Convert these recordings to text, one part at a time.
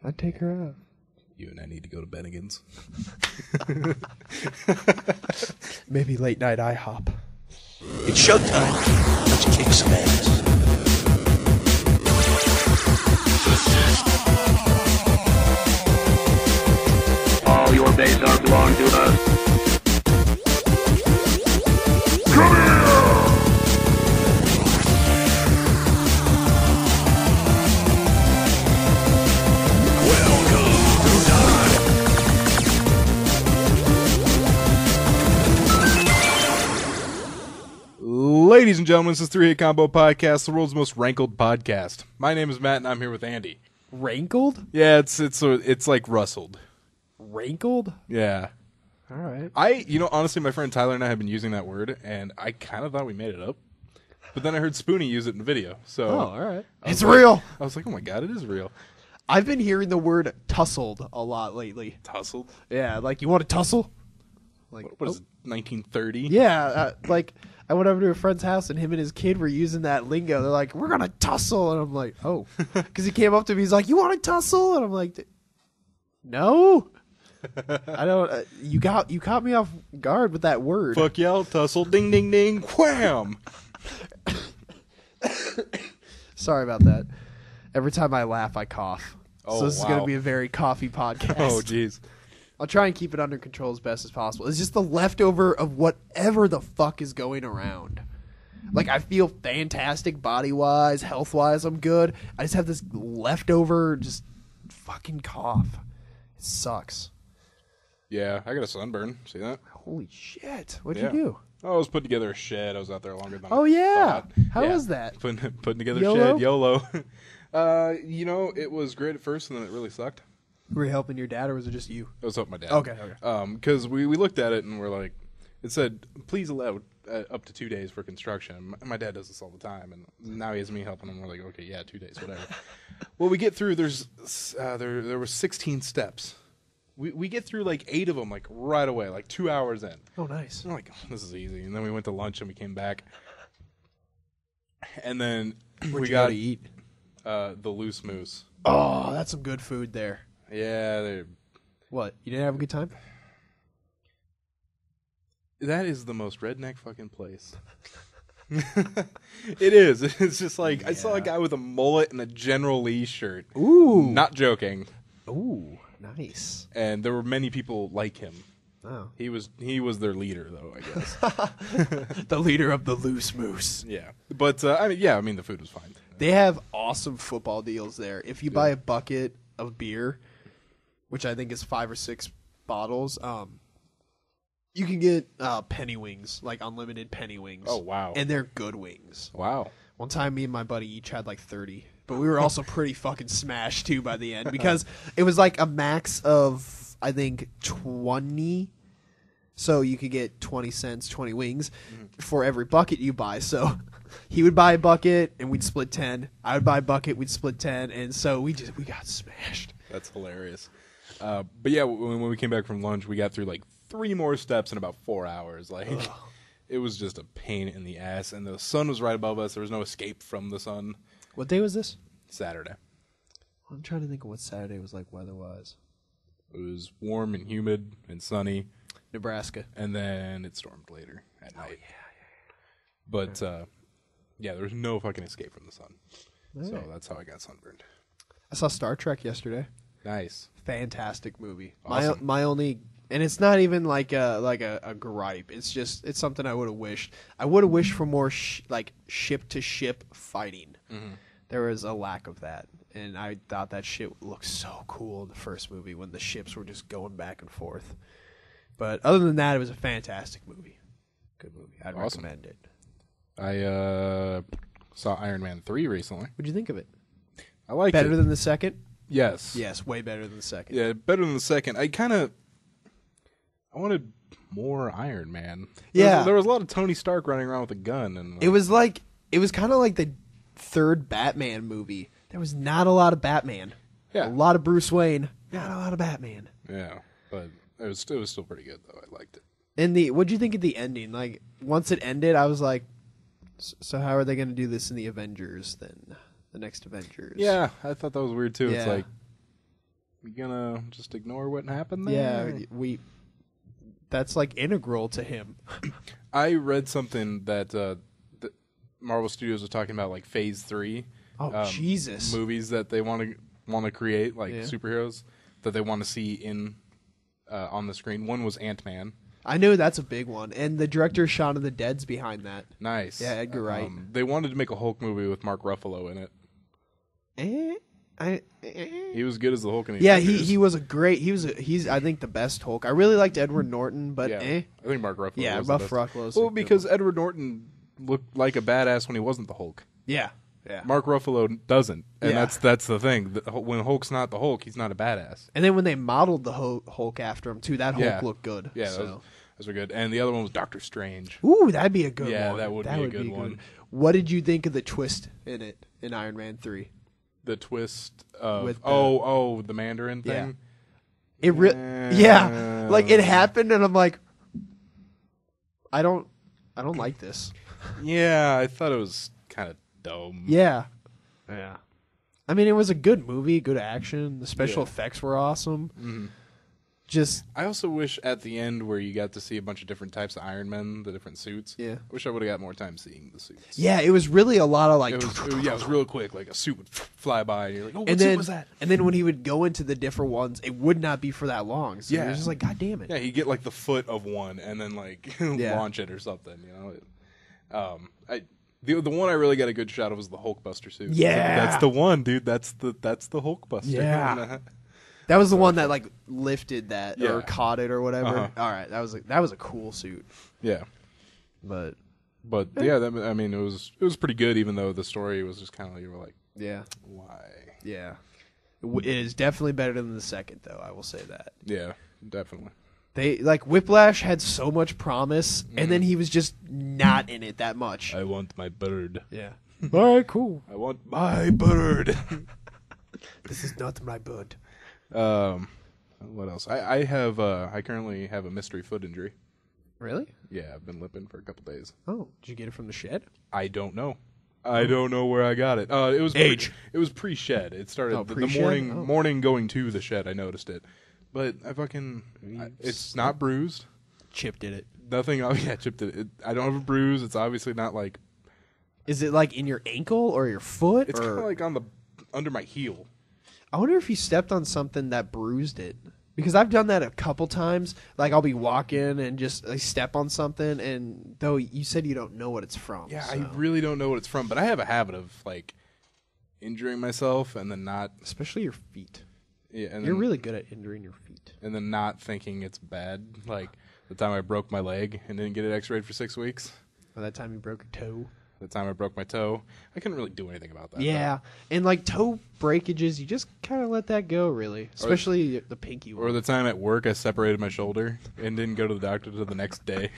I'd take her out. You and I need to go to Bennigan's. Maybe late night IHOP. It's showtime. Let's kick some ass. All your days are belong to us. Come here! Ladies and gentlemen, this is 3-8 Combo Podcast, the world's most rankled podcast. My name is Matt, and I'm here with Andy. Rankled? Yeah, it's like rustled. Rankled? Yeah. All right. Honestly, my friend Tyler and I have been using that word, and I kind of thought we made it up. But then I heard Spoonie use it in the video. So All right. It's real. I was like, oh my god, it is real. I've been hearing the word tussled a lot lately. Tussled? Yeah, like, you want to tussle? Like, What is it, 1930? Yeah, I went over to a friend's house and him and his kid were using that lingo. They're like, we're going to tussle. And I'm like, oh. Because he came up to me. He's like, you want to tussle? And I'm like, no. I don't. You caught me off guard with that word. Fuck y'all, tussle, ding, ding, ding, wham. Sorry about that. Every time I laugh, I cough. Oh, so this is wow. going to be a very coffee podcast. Oh, jeez. I'll try and keep it under control as best as possible. It's just the leftover of whatever the fuck is going around. Like, I feel fantastic body-wise, health-wise, I'm good. I just have this leftover just fucking cough. It sucks. Yeah, I got a sunburn. See that? Holy shit. What'd Yeah. you do? I was putting together a shed. I was out there longer than Oh, I yeah. thought. How was that? Putting together YOLO? a shed. YOLO. It was great at first, and then it really sucked. Were you helping your dad, or was it just you? I was helping my dad. Okay. Because we looked at it, and we're like, it said, please allow up to 2 days for construction. My dad does this all the time, and now he has me helping him. We're like, okay, yeah, 2 days, whatever. Well, we get through, there were 16 steps. We get through like 8 of them, like right away, like 2 hours in. Oh, nice. I'm like, oh, this is easy. And then we went to lunch, and we came back. And then Where'd we you got go to eat? the loose moose. Oh, that's some good food there. Yeah, What? You didn't have a good time? that is the most redneck fucking place. It is. It's just like, I saw a guy with a mullet and a General Lee shirt. Ooh. Not joking. Ooh, nice. And there were many people like him. Oh. He was their leader, though, I guess. The leader of the loose moose. Yeah. But, the food was fine. They have awesome football deals there. If you buy a bucket of beer, which I think is 5 or 6 bottles, you can get penny wings, like unlimited penny wings. Oh, wow. And they're good wings. Wow. One time, me and my buddy each had like 30. But we were also pretty fucking smashed, too, by the end. Because it was like a max of, I think, 20. So you could get 20 cents, 20 wings for every bucket you buy. So he would buy a bucket, and we'd split 10. I would buy a bucket, we'd split 10. And so we got smashed. That's hilarious. But yeah, when we came back from lunch, we got through like 3 more steps in about 4 hours. Like, it was just a pain in the ass. And the sun was right above us. There was no escape from the sun. What day was this? Saturday. I'm trying to think of what Saturday was like weather-wise. It was warm and humid and sunny. Nebraska. And then it stormed later at night. But, there was no fucking escape from the sun. So that's how I got sunburned. I saw Star Trek yesterday. Nice. Fantastic movie. Awesome. My only, and it's not even like a gripe. It's something I would have wished. I would have wished for more ship to ship fighting. Mm-hmm. There was a lack of that, and I thought that shit looked so cool in the first movie when the ships were just going back and forth. But other than that, it was a fantastic movie. Good movie. I'd recommend it. I saw Iron Man 3 recently. What'd you think of it? I liked it. Better than the second? Yes. Yes, way better than the second. Yeah, better than the second. I wanted more Iron Man. Yeah. There was a lot of Tony Stark running around with a gun. And It was kind of like the third Batman movie. There was not a lot of Batman. Yeah. A lot of Bruce Wayne, not a lot of Batman. Yeah, but it was still pretty good, though. I liked it. And what'd you think of the ending? Like, once it ended, I was like, so how are they going to do this in the Avengers then? The next Avengers. Yeah, I thought that was weird, too. It's Yeah. like, You gonna just ignore what happened there? Yeah, that's like integral to him. I read something that Marvel Studios was talking about, like Phase 3. Oh, Jesus. Movies that they want to create, like superheroes that they want to see in on the screen. One was Ant-Man. I know that's a big one, and the director Shaun of the Dead's behind that. Nice. Yeah, Edgar Wright. They wanted to make a Hulk movie with Mark Ruffalo in it. He was good as the Hulk in the Avengers. he was a great. He's I think the best Hulk. I really liked Edward Norton, but I think Mark Ruffalo. Yeah, was Mark the best. Ruffalo's Well, because Edward Norton looked like a badass when he wasn't the Hulk. Yeah. Mark Ruffalo doesn't, and Yeah. that's the thing. When Hulk's not the Hulk, he's not a badass. And then when they modeled the Hulk after him too, that Hulk looked good. Yeah, so. those were good. And the other one was Doctor Strange. Ooh, that'd be a good one. Yeah, that would be a good one. What did you think of the twist in it in Iron Man 3? The twist of With the Mandarin thing. It like it happened, and I'm like, I don't like this. Yeah, I thought it was kind of dumb. Yeah. I mean, it was a good movie, good action. The special effects were awesome. Mm-hmm. I also wish at the end where you got to see a bunch of different types of Iron Men, the different suits. Yeah. I wish I would have got more time seeing the suits. Yeah, it was really a lot of like. It was real quick. Like a suit would fly by, and you're like, "Oh, what and suit then, was that?" And then when he would go into the different ones, it would not be for that long. So it was just like, God damn it. Yeah, he'd get like the foot of one, and then like launch it or something. You know. The one I really got a good shot of was the Hulkbuster suit. Yeah, that's the one, dude. That's the Hulkbuster. Yeah. That was the one that like lifted that or caught it or whatever. Uh-huh. All right, that was a cool suit. Yeah, but yeah, I mean it was pretty good, even though the story was just kind of you were like, why? Yeah, it is definitely better than the second, though. I will say that. Yeah, definitely. They like Whiplash had so much promise, and then he was just not in it that much. I want my bird. Yeah. All right, cool. I want my bird. This is not my bird. What else? I currently have a mystery foot injury. Really? Yeah, I've been limping for a couple days. Oh, did you get it from the shed? I don't know. I don't know where I got it. It was age. It was pre-shed. It started the pre-shed? morning going to the shed. I noticed it, but it's not bruised. Chip did it. Nothing. Oh yeah, Chip did it. I don't have a bruise. It's obviously not like. Is it like in your ankle or your foot? It's kind of like under my heel. I wonder if you stepped on something that bruised it. Because I've done that a couple times. Like, I'll be walking and just step on something, and though you said you don't know what it's from. Yeah, so. I really don't know what it's from, but I have a habit of, like, injuring myself and then not... Especially your feet. Yeah, and You're really good at injuring your feet. And then not thinking it's bad. Like, the time I broke my leg and didn't get it x-rayed for 6 weeks. Or that time you broke a toe. The time I broke my toe. I couldn't really do anything about that. Yeah, and like toe breakages, you just kind of let that go, really. Especially the pinky one. Or the time at work I separated my shoulder and didn't go to the doctor until the next day.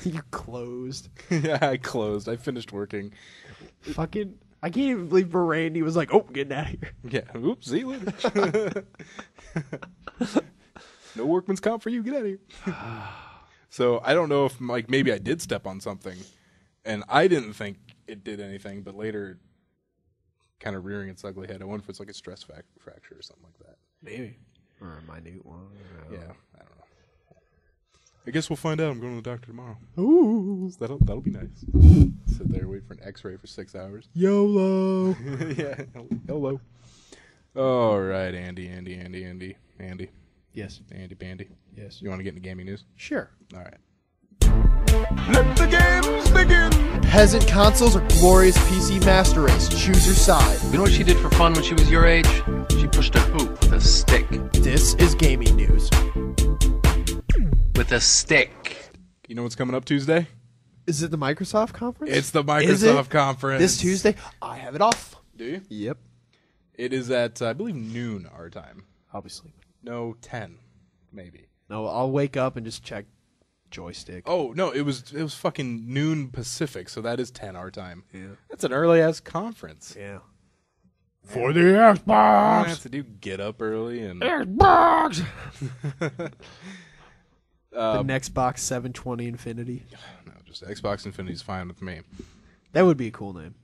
You closed. Yeah, I closed. I finished working. Fucking, I can't even believe Randy was like, "Oh, getting out of here." Yeah, oops, see you later. No workman's comp for you. Get out of here. So I don't know if maybe I did step on something. And I didn't think it did anything, but later, kind of rearing its ugly head. I wonder if it's like a stress fracture or something like that. Maybe. Or a minute one. Yeah, I don't know. I guess we'll find out. I'm going to the doctor tomorrow. Ooh. So that'll be nice. Sit there, wait for an x-ray for 6 hours. YOLO. Yeah, hello. All right, Andy. Yes. Andy Bandy. Yes. You want to get into gaming news? Sure. All right. Let the games begin! Peasant consoles or glorious PC master race? Choose your side. You know what she did for fun when she was your age? She pushed a hoop with a stick. This is gaming news. With a stick. You know what's coming up Tuesday? Is it the Microsoft conference? It's the Is Microsoft it? conference. This Tuesday? I have it off. Do you? Yep. It is at, I believe, noon our time. I'll be sleeping. No, 10, maybe. No, I'll wake up and just check joystick. Oh, no, it was fucking noon Pacific, so that is 10 our time. Yeah. That's an early-ass conference. Yeah. For the I don't Xbox! have to get up early and... Xbox! The next box 720 Infinity. No, just Xbox Infinity's fine with me. That would be a cool name.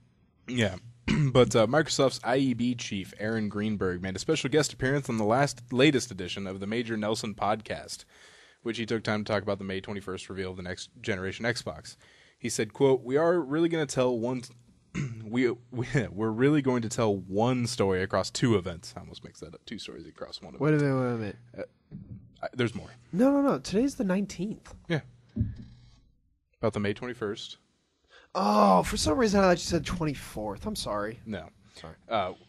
Yeah. But Microsoft's IEB chief, Aaron Greenberg, made a special guest appearance on the latest edition of the Major Nelson podcast, which he took time to talk about the May 21st reveal of the next generation Xbox. He said, quote, we're really going to tell one story across two events. I almost mixed that up. Two stories across one event. Wait a minute. There's more. No. Today's the 19th. Yeah. About the May 21st. Oh, for some reason I thought you said 24th. I'm sorry. No. Sorry.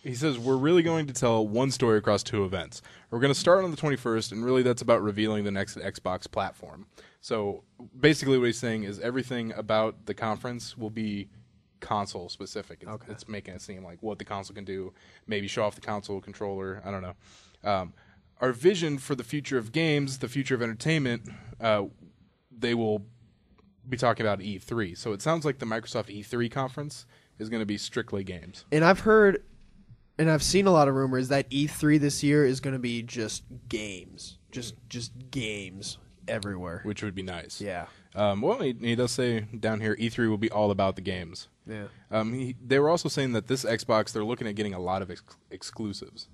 He says, we're really going to tell one story across two events. We're going to start on the 21st, and really that's about revealing the next Xbox platform. So basically what he's saying is everything about the conference will be console-specific. It's making it seem like what the console can do, maybe show off the console controller. I don't know. Our vision for the future of games, the future of entertainment, they will be talking about E3. So it sounds like the Microsoft E3 conference is going to be strictly games. And I've heard, and I've seen a lot of rumors that E3 this year is going to be just games, just games everywhere, Which would be nice. Yeah. Well, he does say down here, E3 will be all about the games. Yeah. They were also saying that this Xbox, they're looking at getting a lot of exclusives,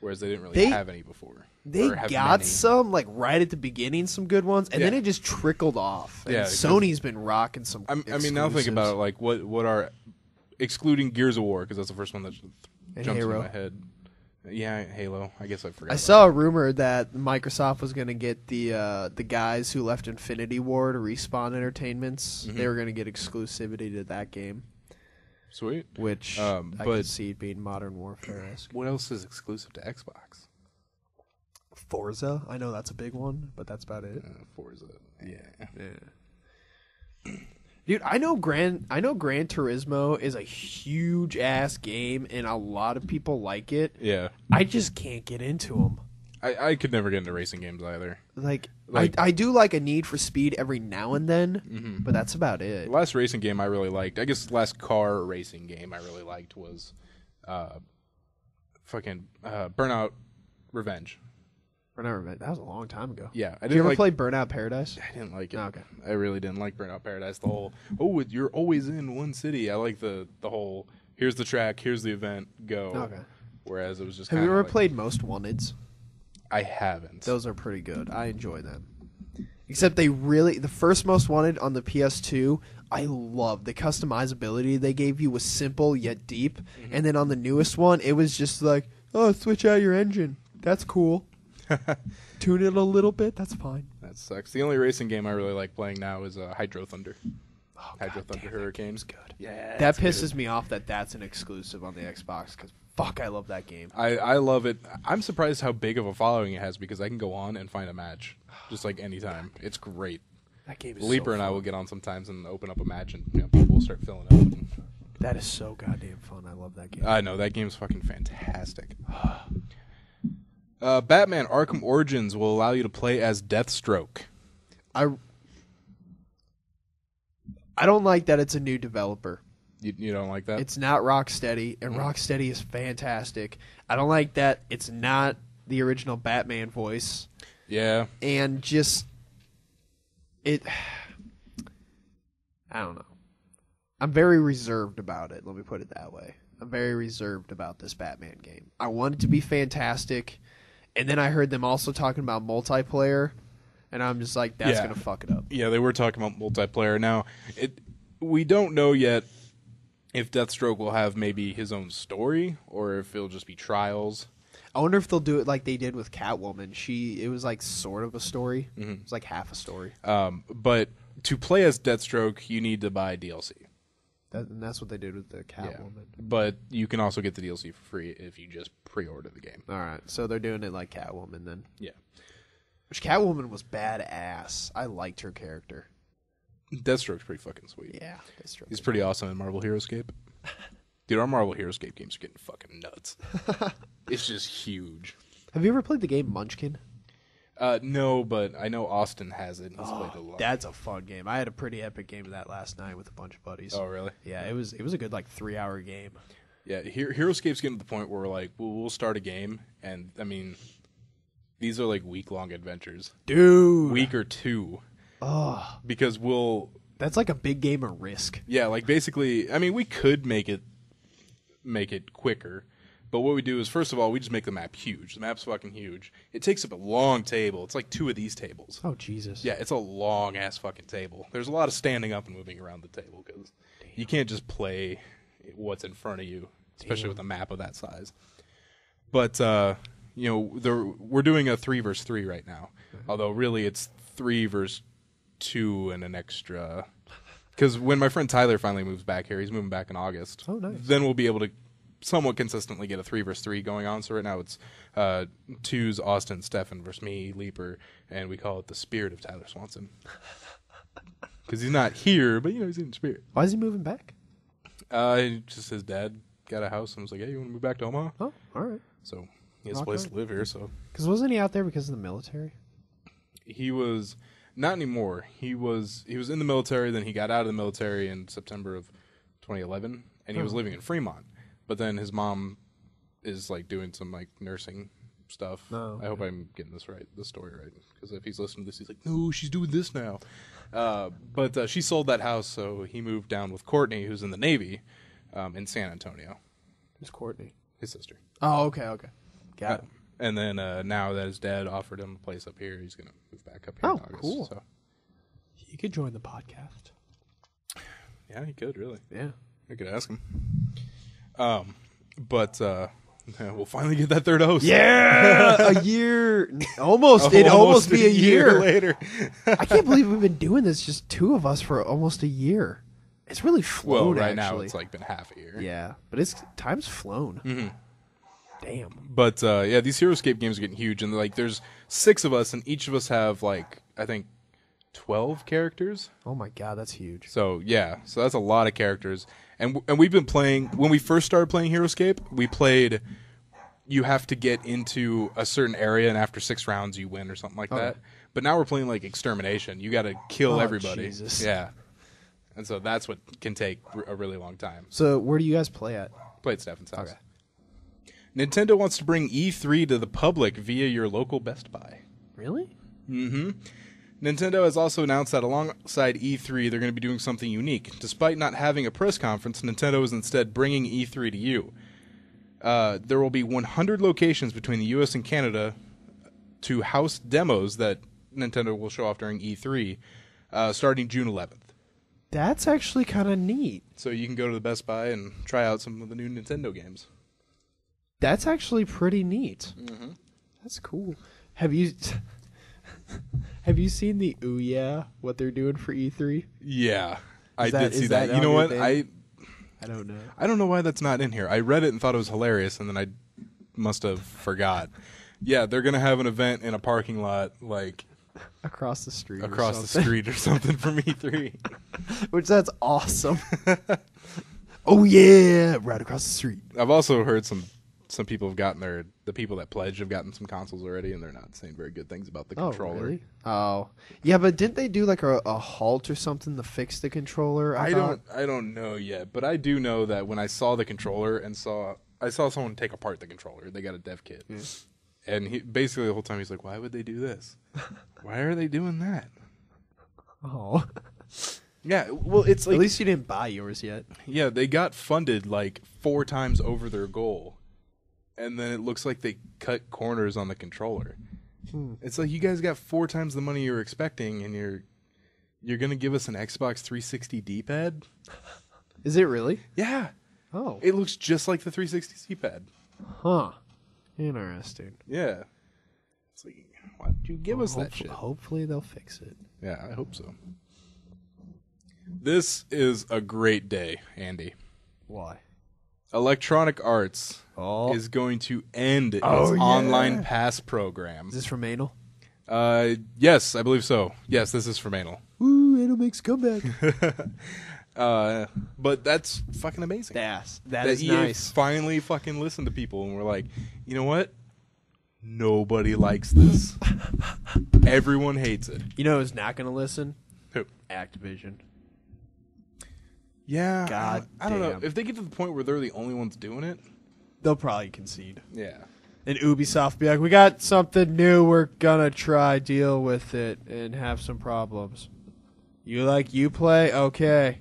whereas they didn't really have any before. They got some, like, right at the beginning, some good ones, and then it just trickled off. And Sony's been rocking some I mean, now think about it, like, what are, excluding Gears of War, because that's the first one that jumps into my head. Yeah, Halo. I guess I forgot. I saw a rumor that Microsoft was going to get the guys who left Infinity War to Respawn Entertainments. They were going to get exclusivity to that game. Sweet. Which I could see it being Modern Warfare-esque. What else is exclusive to Xbox? Forza. I know that's a big one, but that's about it. Forza. Yeah. Dude, I know Gran Turismo is a huge ass game, and a lot of people like it. Yeah. I just can't get into them. I could never get into racing games either. Like I do like a Need for Speed every now and then, but that's about it. The last racing game I really liked, I guess the last car racing game I really liked was Burnout Revenge. Burnout Revenge. That was a long time ago. Yeah. Did you ever play Burnout Paradise? I didn't like it. Oh, okay. I really didn't like Burnout Paradise. The whole, you're always in one city. I like the whole, here's the track, here's the event, go. Okay. Whereas it was just Have you ever played Most Wanteds? I haven't. Those are pretty good. I enjoy them. Except the first Most Wanted on the PS2, I loved. The customizability they gave you was simple yet deep. And then on the newest one, it was just like, oh, switch out your engine. That's cool. Tune it a little bit. That's fine. That sucks. The only racing game I really like playing now is Hydro Thunder. Hydro Thunder Hurricanes. Good. Yeah. That pisses me off that that's an exclusive on the Xbox because fuck, I love that game. I love it. I'm surprised how big of a following it has because I can go on and find a match just like anytime. It's great. That game is Leaper so and fun. I will get on sometimes and open up a match and people will start filling up. That is so goddamn fun. I love that game. I know. That game's fucking fantastic. Batman Arkham Origins will allow you to play as Deathstroke. I don't like that it's a new developer. You don't like that? It's not Rocksteady, and Rocksteady is fantastic. I don't like that it's not the original Batman voice. Yeah. And just I don't know. I'm very reserved about it. Let me put it that way. I'm very reserved about this Batman game. I want it to be fantastic. And then I heard them also talking about multiplayer, and I'm just like, that's going to fuck it up. Yeah, they were talking about multiplayer. Now, we don't know yet if Deathstroke will have maybe his own story or if it'll just be trials. I wonder if they'll do it like they did with Catwoman. It was like sort of a story. Mm-hmm. It was like half a story. But to play as Deathstroke, you need to buy DLC. And that's what they did with the Catwoman. Yeah. But you can also get the DLC for free if you just pre-order the game. All right, so they're doing it like Catwoman then. Yeah. Which Catwoman was badass. I liked her character. Deathstroke's pretty fucking sweet. Yeah, Deathstroke. He's pretty awesome in Marvel Heroescape. Dude, our Marvel Heroescape games are getting fucking nuts. It's just huge. Have you ever played the game Munchkin? No, but I know Austin has it. He's played a lot. That's a fun game. I had a pretty epic game of that last night with a bunch of buddies. Oh, really? Yeah, it was a good like 3-hour game. Yeah, Heroescape's getting to the point where we're like, we'll start a game, and I mean, these are like week-long adventures. Dude. Week or two. Oh. Because That's like a big game of Risk. Yeah, like basically, I mean, we could make it make it quicker. But what we do is, first of all, we just make the map huge. The map's fucking huge. It takes up a long table. It's like 2 of these tables. Oh, Jesus. Yeah, it's a long-ass fucking table. There's a lot of standing up and moving around the table because you can't just play what's in front of you, especially with a map of that size. But, we're doing a 3 versus 3 right now. Although, really, it's 3 versus 2 and an extra. Because when my friend Tyler finally moves back here, he's moving back in August. Oh, nice. Then we'll be able to somewhat consistently get a 3 versus 3 going on. So right now it's 2's Austin, Stefan versus me, Leaper, and we call it the Spirit of Tyler Swanson. Because he's not here, but he's in spirit. Why is he moving back? Just his dad got a house and was like, "Hey, you want to move back to Omaha?" Oh, all right. So he has a place to live here. So because wasn't he out there because of the military? He was not anymore. He was in the military. Then he got out of the military in September of 2011, and he was living in Fremont. But then his mom is like doing some like nursing stuff. Oh, okay. I hope I'm getting this story right. Because if he's listening to this, he's like, "No, she's doing this now." But she sold that house, so he moved down with Courtney, who's in the Navy, in San Antonio. Who's Courtney? His sister. Oh, okay. Got it. And then now that his dad offered him a place up here, he's going to move back up here in August. Cool. So. He could join the podcast. Yeah, he could, really. Yeah. I could ask him. But we'll finally get that 3rd host. Yeah! A year. Almost. It'd almost be a year later. I can't believe we've been doing this, just 2 of us, for almost a year. It's really flown, Well, right actually. now it's like been half a year. Yeah, but time's flown. Mm-hmm. Damn. But these HeroScape games are getting huge, and like there's 6 of us, and each of us have like I think 12 characters. Oh my god, that's huge. So that's a lot of characters, and we've been playing. When we first started playing HeroScape, we played. You have to get into a certain area, and after 6 rounds, you win or something like that. But now we're playing like Extermination. You got to kill everybody. Jesus. Yeah, and so that's what can take a really long time. So where do you guys play at? Play at Stefan's house. Okay. Nintendo wants to bring E3 to the public via your local Best Buy. Really? Mm-hmm. Nintendo has also announced that alongside E3, they're going to be doing something unique. Despite not having a press conference, Nintendo is instead bringing E3 to you. There will be 100 locations between the U.S. and Canada to house demos that Nintendo will show off during E3, starting June 11th. That's actually kind of neat. So you can go to the Best Buy and try out some of the new Nintendo games. That's actually pretty neat. Mm-hmm. That's cool. Have you seen the Ouya, what they're doing for E3? Yeah, I that- did see is that. that You know on what? your thing? I don't know. I don't know why that's not in here. I read it and thought it was hilarious, and then I must have forgot. Yeah, they're going to have an event in a parking lot, like Across the street. across the street or something from E3. Which that's awesome. Oh yeah, right across the street. I've also heard some people have gotten the people that pledged have gotten some consoles already, and they're not saying very good things about the controller. Oh, really? Oh. Yeah, but didn't they do like a halt or something to fix the controller? I don't know yet, but I do know that when I saw the controller and I saw someone take apart the controller, they got a dev kit. Yeah. And he basically the whole time he's like, "Why would they do this? Why are they doing that?" Oh. Yeah, well, it's like At least you didn't buy yours yet. yeah, they got funded like 4 times over their goal, and then it looks like they cut corners on the controller. It's like you guys got 4 times the money you were expecting, and you're gonna give us an Xbox 360 D-pad? Is it really? Yeah, Oh. it looks just like the 360 D-pad. Huh. Interesting. Yeah, it's like why did you give us that shit? Hopefully they'll fix it. Yeah, I hope so. This is a great day, Andy. Why? Electronic Arts is going to end its online pass program. Is this from Anal? Yes, I believe so. Yes, this is from Anal. Woo, Anal makes a comeback. But that's fucking amazing. That is EA nice. finally fucking listened to people and we're like, you know what? Nobody likes this. Everyone hates it. You know who's not going to listen? Who? Activision. Yeah. God I don't know. damn. If they get to the point where they're the only ones doing it. They'll probably concede. Yeah. And Ubisoft be like, we got something new, we're gonna try deal with it and have some problems. You like Uplay? Okay.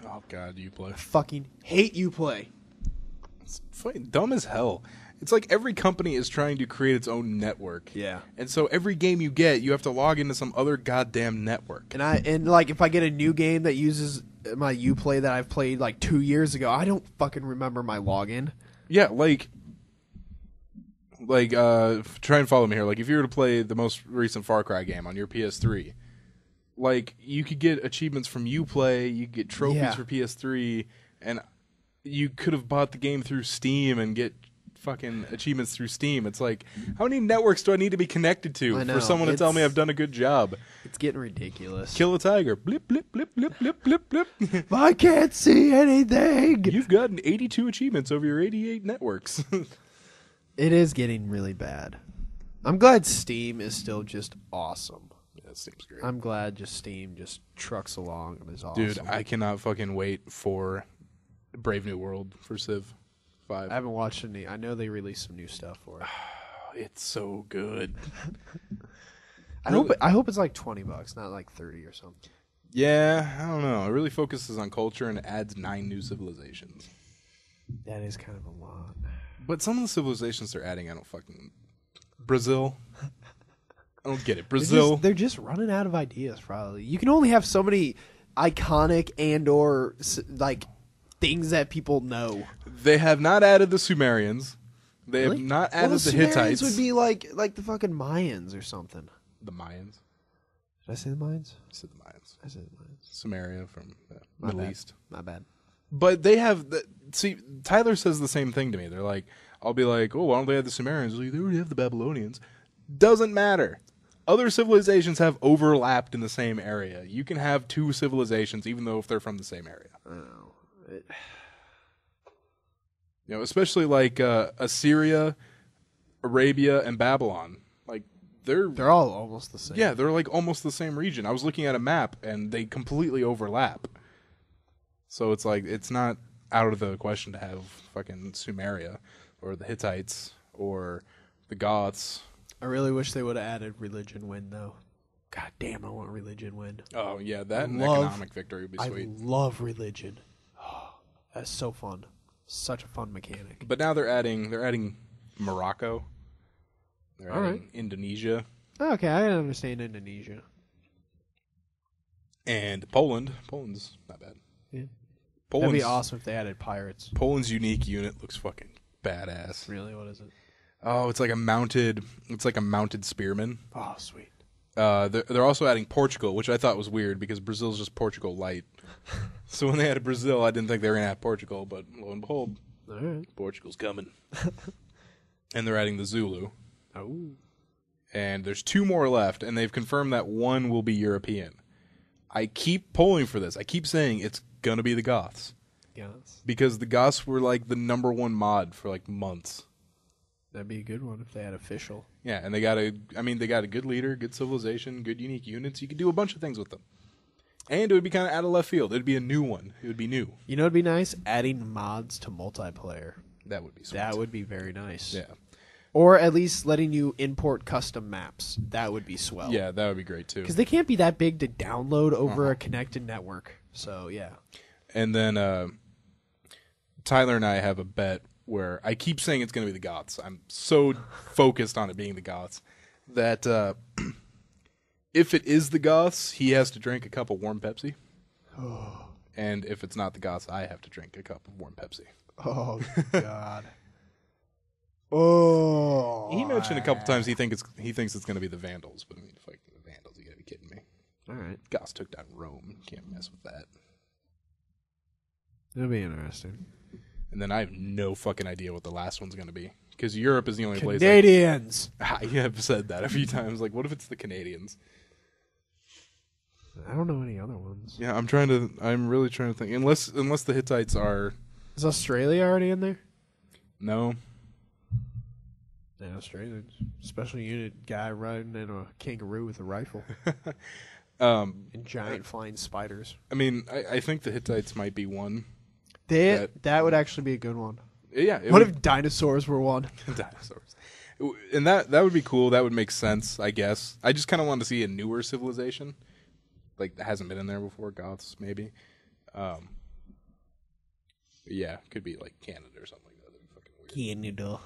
Oh God, you play. Fucking hate Uplay. It's fucking dumb as hell. It's like every company is trying to create its own network. Yeah. And so every game you get, you have to log into some other goddamn network. And like if I get a new game that uses my Uplay that I've played like 2 years ago, I don't fucking remember my login. Yeah, like try and follow me here. Like if you were to play the most recent Far Cry game on your PS3, like you could get achievements from Uplay, you could get trophies for PS3, and you could have bought the game through Steam and get fucking achievements through Steam. It's like, how many networks do I need to be connected to for someone to tell me I've done a good job? It's getting ridiculous. Kill a tiger. Blip, blip, blip, blip, blip, blip, blip. I can't see anything. You've gotten 82 achievements over your 88 networks. It is getting really bad. I'm glad Steam is still just awesome. Yeah, Steam's great. I'm glad just Steam just trucks along and is awesome. Dude, I cannot fucking wait for Brave New World for Civ 5. I haven't watched any. I know they released some new stuff for it. It's so good. I hope it's like $20, not like 30 or something. Yeah, I don't know. It really focuses on culture and adds 9 new civilizations. That is kind of a lot. But some of the civilizations they're adding, I don't fucking... Brazil. I don't get it. Brazil. They're just running out of ideas, probably. You can only have so many iconic and or like things that people know. They have not added the Sumerians. They have not added the Hittites. Sumerians would be like the fucking Mayans or something. The Mayans. Did I say the Mayans? I said the Mayans. I said the Mayans. Samaria from the My Middle bad. East. My bad. But they have... See, Tyler says the same thing to me. They're like, I'll be like, oh, why don't they have the Sumerians? Like, they already have the Babylonians. Doesn't matter. Other civilizations have overlapped in the same area. You can have 2 civilizations, even though if they're from the same area. I don't know. You know, especially like Assyria, Arabia, and Babylon. Like They're all almost the same. yeah, they're like almost the same region. I was looking at a map, and they completely overlap. So it's like it's not out of the question to have fucking Sumeria or the Hittites or the Goths. I really wish they would have added religion win though. God damn, I want religion win. Oh yeah, that and love- economic victory would be sweet. I love religion. That's so fun. Such a fun mechanic. But now they're adding Morocco. They're All adding Indonesia Okay, I understand Indonesia. and Poland. Poland's not bad. Yeah. That'd Poland's, be awesome if they added pirates. Poland's unique unit looks fucking badass. Really, what is it? Oh, it's like a mounted spearman. Oh, sweet. They're also adding Portugal, which I thought was weird because Brazil's just Portugal light. So when they added Brazil, I didn't think they were gonna have Portugal, but lo and behold, All right. Portugal's coming. And they're adding the Zulu. Oh. And there's 2 more left, and they've confirmed that 1 will be European. I keep polling for this. I keep saying it's gonna be the Goths. Yes. Because the Goths were like the #1 mod for like months. That'd be a good one if they had official. Yeah, and they got a good leader, good civilization, good unique units. You could do a bunch of things with them. And it would be kind of out of left field. It would be a new one. It would be new. You know what'd be nice? Adding mods to multiplayer. That would be sweet. That would be very nice. Yeah. Or at least letting you import custom maps. That would be swell. Yeah, that would be great too. Because they can't be that big to download over a connected network. So, yeah. And then Tyler and I have a bet where I keep saying it's going to be the Goths. I'm so focused on it being the Goths that if it is the Goths, he has to drink a cup of warm Pepsi. And if it's not the Goths, I have to drink a cup of warm Pepsi. Oh, God. Oh. He mentioned a couple times he thinks it's going to be the Vandals, but I mean, fuck the Vandals, you got to be kidding me. All right. Goths took down Rome. You can't mess with that. That'll be interesting. And then I have no fucking idea what the last one's going to be. Because Europe is the only place... Canadians! I have said that a few times. Like, what if it's the Canadians? I don't know any other ones. Yeah, I'm really trying to think. Unless the Hittites are... Is Australia already in there? No. Yeah, Australians. Special unit guy riding in a kangaroo with a rifle. And giant flying spiders. I mean, I think the Hittites might be one. That would actually be a good one. Yeah. What if dinosaurs were one? Dinosaurs. And that would be cool. That would make sense, I guess. I just kind of wanted to see a newer civilization. Like, that hasn't been in there before. Goths, maybe. Yeah, could be like Canada or something like that. That'd Canada.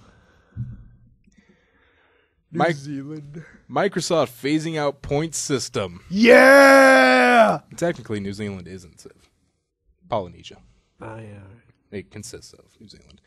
New Zealand. Microsoft phasing out points system. Yeah! Technically, New Zealand isn't Civ. Polynesia. Oh, yeah. It consists of New Zealand.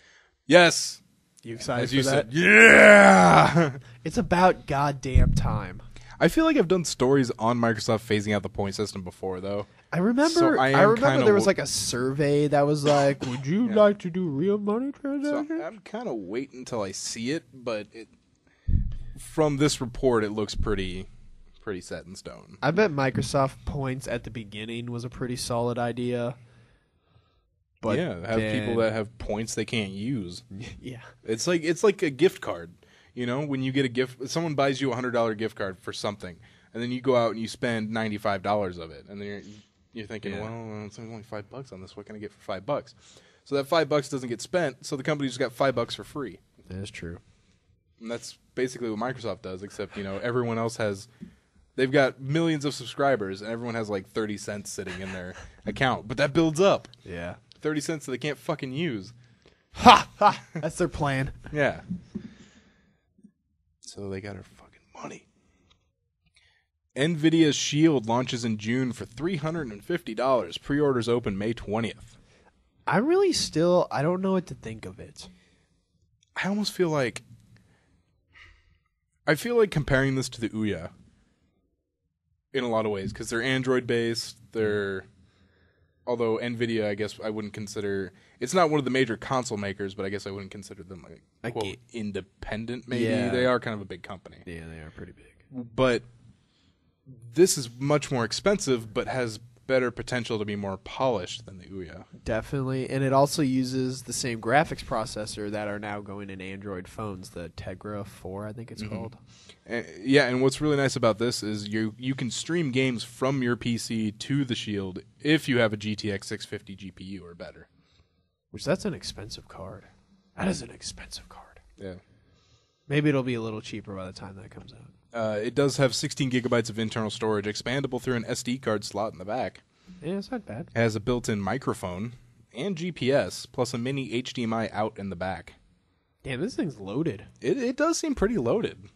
Yes! You excited As for you that? said, yeah! It's about goddamn time. I feel like I've done stories on Microsoft phasing out the point system before, though. I remember. So I am kinda there was like a survey that was like, "Would you like to do real money So transactions?" I'm kind of waiting until I see it, but from this report, it looks pretty set in stone. I bet Microsoft points at the beginning was a pretty solid idea. But yeah, have people that have points they can't use. Yeah, It's like a gift card. You know, when you get a gift, someone buys you a $100 gift card for something, and then you go out and you spend $95 of it, and then you're thinking, well, it's only $5 on this. What can I get for $5? So that $5 doesn't get spent, so the company just got $5 for free. that is true. And that's basically what Microsoft does, except, everyone else they've got millions of subscribers, and everyone has like 30 cents sitting in their account. But that builds up. Yeah, 30 cents that they can't fucking use. ha ha. That's their plan. Yeah. So they got our fucking money. NVIDIA's Shield launches in June for $350. Pre-orders open May 20th. I don't know what to think of it. I almost feel like comparing this to the Ouya in a lot of ways, because they're Android-based. Although NVIDIA, I guess I wouldn't consider... It's not one of the major console makers, but I guess I wouldn't consider them, quote, independent, maybe. Yeah. They are kind of a big company. Yeah, they are pretty big. But this is much more expensive, but has better potential to be more polished than the Ouya. Definitely, and it also uses the same graphics processor that are now going in Android phones, the Tegra 4, I think it's called. Yeah, and what's really nice about this is you can stream games from your PC to the Shield if you have a GTX 650 GPU or better. Which, that's an expensive card. That is an expensive card. Yeah. Maybe it'll be a little cheaper by the time that comes out. It does have 16 gigabytes of internal storage, expandable through an SD card slot in the back. Yeah, it's not bad. It has a built-in microphone and GPS, plus a mini HDMI out in the back. Damn, this thing's loaded. It does seem pretty loaded.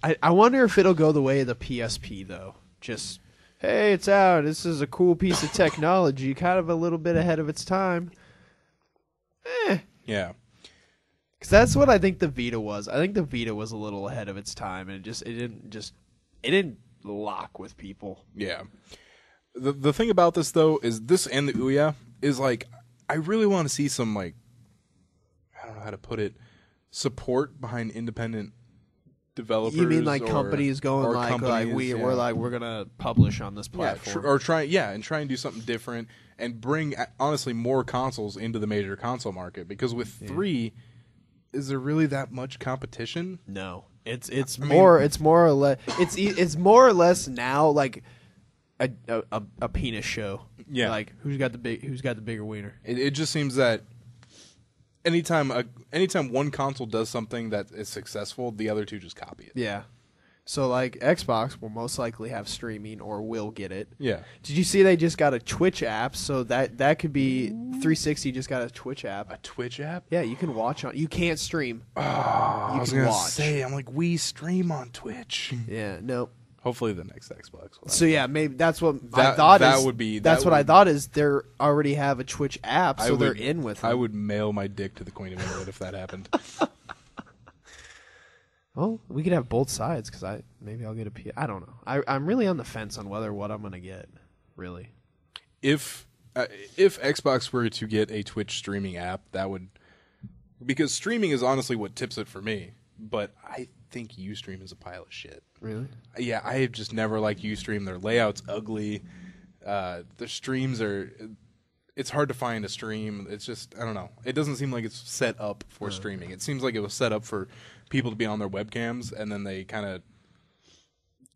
I wonder if it'll go the way of the PSP, though. Just, hey, it's out. This is a cool piece of technology, kind of a little bit ahead of its time. Yeah. Because that's what I think the Vita was. I think the Vita was a little ahead of its time, and it didn't lock with people. Yeah. The thing about this, though, is this and the Ouya is, I really want to see some, I don't know how to put it, support behind independent developers. You mean companies going companies, we're gonna publish on this platform, or try and do something different and bring honestly more consoles into the major console market, because with 3, is there really that much competition? No, it's more or less now like a penis show. Yeah, like who's got the bigger wiener? It just seems that anytime one console does something that is successful, the other two just copy it. Yeah. So Xbox will most likely have streaming or will get it. Yeah. Did you see they just got a Twitch app? So that could be 360 just got a Twitch app. A Twitch app? Yeah, you can watch on. You can't stream. I was can gonna watch. say, we stream on Twitch. Yeah. No. Hopefully the next Xbox will. So yeah, maybe that's what I thought. That's what I thought is they already have a Twitch app, so they're in with it. I would mail my dick to the Queen of England if that happened. Well, we could have both sides because maybe I'll get a P. I don't know. I'm really on the fence on what I'm gonna get. Really, if Xbox were to get a Twitch streaming app, that would, because streaming is honestly what tips it for me. But I think Ustream is a pile of shit. Really? Yeah, I have just never liked Ustream. Their layout's ugly. The streams are. It's hard to find a stream. It's just, I don't know. It doesn't seem like it's set up for streaming. It seems like it was set up for people to be on their webcams, and then they kind of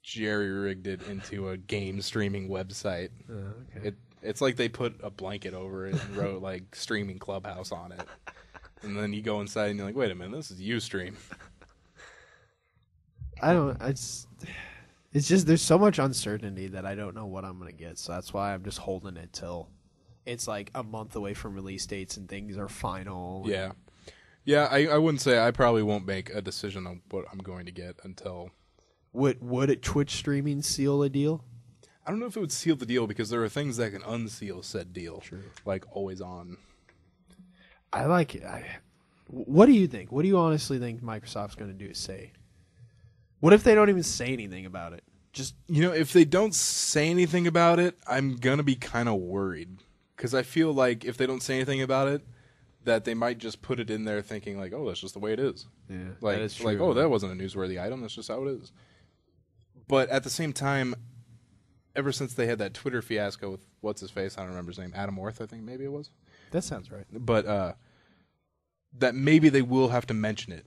jerry-rigged it into a game streaming website. Okay. It's like they put a blanket over it and wrote streaming Clubhouse on it. And then you go inside and you're like, wait a minute, this is Ustream. I don't. It's just there's so much uncertainty that I don't know what I'm gonna get. So that's why I'm just holding it till it's like a month away from release dates and things are final. Yeah. Yeah, I wouldn't say I probably won't make a decision on what I'm going to get until... Would it Twitch streaming seal a deal? I don't know if it would seal the deal because there are things that can unseal said deal. True. Like always on. I like it. What do you think? What do you honestly think Microsoft's going to do? Say, what if they don't even say anything about it? Just if they don't say anything about it, I'm gonna be kind of worried because I feel like if they don't say anything about it, that they might just put it in there thinking like, oh, that's just the way it is. Yeah, like that is true. like oh, that wasn't a newsworthy item. That's just how it is. But at the same time, ever since they had that Twitter fiasco with what's his face, I don't remember his name, Adam Orth, I think maybe it was. That sounds right. But that maybe they will have to mention it.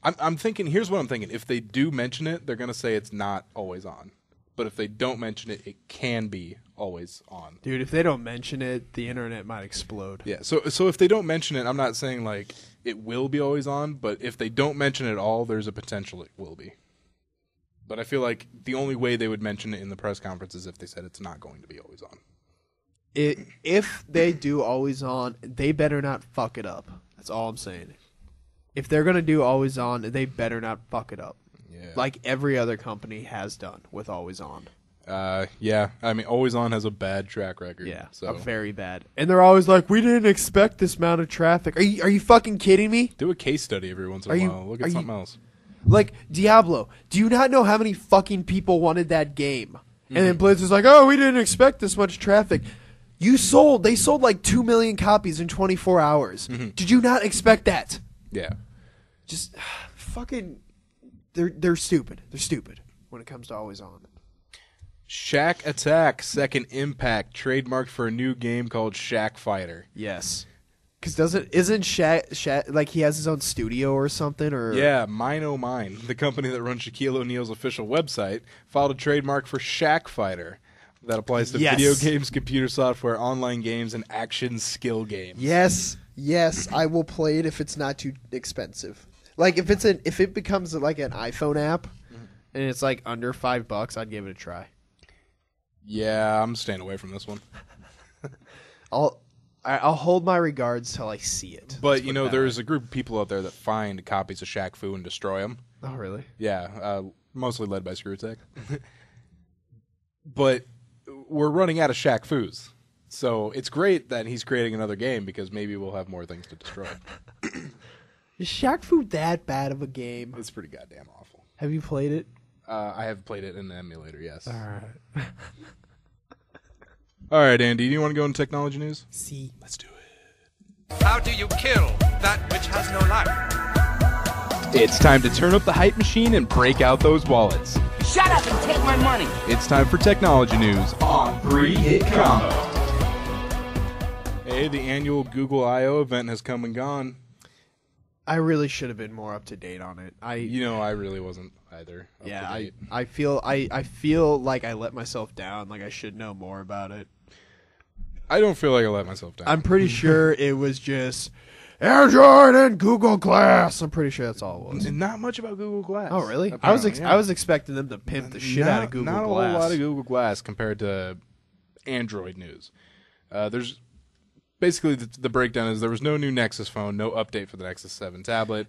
I'm thinking, here's what I'm thinking. If they do mention it, they're going to say it's not always on. But if they don't mention it, it can be always on. Dude, if they don't mention it, the internet might explode. Yeah, so if they don't mention it, I'm not saying like it will be always on, but if they don't mention it at all, there's a potential it will be. But I feel like the only way they would mention it in the press conference is if they said it's not going to be always on. If they do always on, they better not fuck it up. That's all I'm saying. If they're going to do always on, they better not fuck it up. Yeah. Like every other company has done with always on. Yeah. I mean, always on has a bad track record. Yeah, so a very bad. And they're always like, we didn't expect this amount of traffic. Are you fucking kidding me? do a case study every once in a while. Look at something else. Like, Diablo, do you not know how many fucking people wanted that game? And then Blizzard's like, oh, we didn't expect this much traffic. They sold like 2 million copies in 24 hours. Did you not expect that? Yeah. Just fucking, they're stupid. They're stupid when it comes to always on. Shack Attack Second Impact trademarked for a new game called Shack Fighter. Yes. Because isn't Shaq like he has his own studio or something? Or Yeah, Mine Oh Mine, the company that runs Shaquille O'Neal's official website, filed a trademark for Shack Fighter that applies to video games, computer software, online games, and action skill games. Yes, I will play it if it's not too expensive. Like if it becomes like an iPhone app and it's like under $5, I'd give it a try. Yeah, I'm staying away from this one. I'll hold my regards till I see it. But there's a group of people out there that find copies of Shaq Fu and destroy them. Oh, really? Yeah, mostly led by Screwtech. But we're running out of Shaq Fus. So it's great that he's creating another game because maybe we'll have more things to destroy. Is Shaq Fu that bad of a game? It's pretty goddamn awful. Have you played it? I have played it in the emulator, yes. All right. All right, Andy, do you want to go into technology news? See. Let's do it. How do you kill that which has no life? It's time to turn up the hype machine and break out those wallets. Shut up and take my money. It's time for technology news on 3-Hit Combo. Hey, the annual Google I/O event has come and gone. I really should have been more up to date on it. I really wasn't either. I feel like I let myself down. Like I should know more about it. I don't feel like I let myself down. I'm pretty sure it was just Android and Google Glass. I'm pretty sure that's all it was. Not much about Google Glass. Oh, really? Apparently, I was expecting them to pimp the shit out of Google Glass. Not Glass. a whole lot of Google Glass compared to Android news. There's basically the breakdown is there was no new Nexus phone, no update for the Nexus 7 tablet.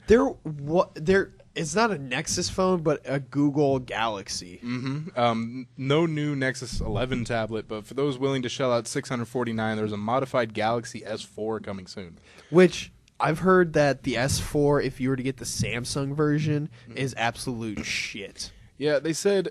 It's not a Nexus phone, but a Google Galaxy. No new Nexus 11 tablet, but for those willing to shell out $649, there's a modified Galaxy S4 coming soon. Which I've heard that the S4, if you were to get the Samsung version, is absolute shit. Yeah, they said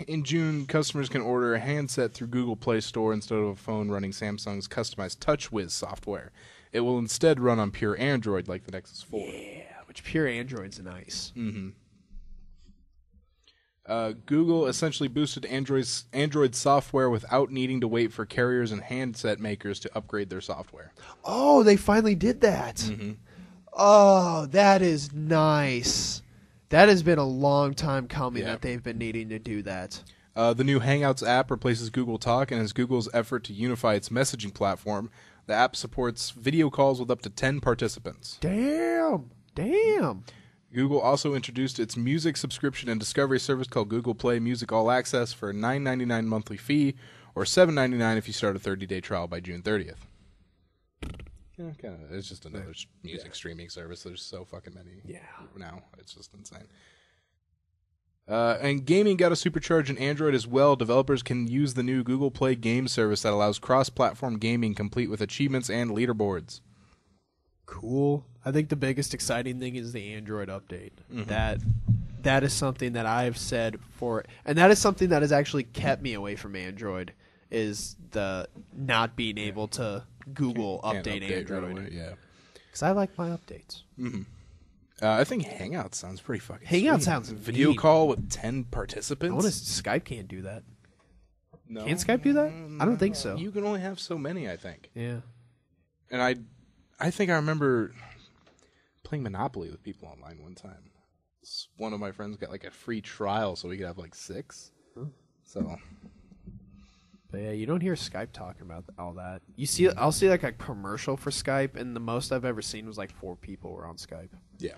in June, customers can order a handset through Google Play Store instead of a phone running Samsung's customized TouchWiz software. It will instead run on pure Android like the Nexus 4. Yeah, which pure Android's nice. Google essentially boosted Android software without needing to wait for carriers and handset makers to upgrade their software. Oh, they finally did that. Oh, that is nice. That has been a long time coming that they've been needing to do that. The new Hangouts app replaces Google Talk and is Google's effort to unify its messaging platform. The app supports video calls with up to 10 participants. Damn. Google also introduced its music subscription and discovery service called Google Play Music All Access for a $9.99 monthly fee or $7.99 if you start a 30-day trial by June 30th. Yeah, kind of. It's just another music streaming service. There's so fucking many. Yeah. Now it's just insane. And gaming got a supercharge in Android as well. Developers can use the new Google Play game service that allows cross-platform gaming, complete with achievements and leaderboards. Cool. I think the biggest exciting thing is the Android update. That is something that I've said for, and that is something that has actually kept me away from Android, is the not being able to Google update Android. Right away, yeah. Because I like my updates. Mm-hmm. I think Hangout sounds pretty fucking Hangout sweet. sounds video neat. call with 10 participants. I noticed Skype can't do that. No, Can Skype do that? I don't think so. You can only have so many, I think. Yeah. And I think I remember playing Monopoly with people online one time. One of my friends got like a free trial, so we could have like 6. So. But yeah, you don't hear Skype talking about all that. You see, I'll see like a commercial for Skype, and the most I've ever seen was like 4 people were on Skype. Yeah.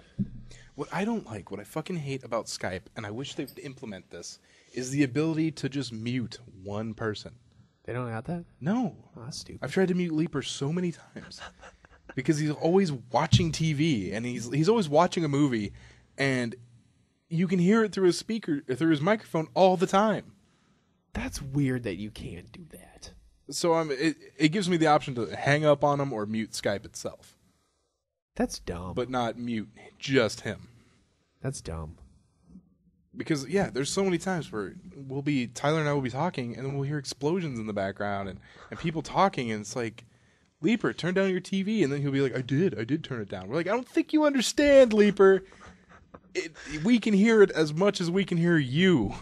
What I don't like, what I fucking hate about Skype, and I wish they would implement this, is the ability to just mute one person. They don't have that? No. Oh, that's stupid. I've tried to mute Leaper so many times because he's always watching TV, and he's always watching a movie, and you can hear it through his speaker, through his microphone all the time. That's weird that you can't do that. So it gives me the option to hang up on him or mute Skype itself. That's dumb. But not mute just him. That's dumb. Because, yeah, there's so many times where Tyler and I will be talking, and then we'll hear explosions in the background and people talking, and it's like, Leaper, turn down your TV. And then he'll be like, I did turn it down. We're like, I don't think you understand, Leaper. We can hear it as much as we can hear you.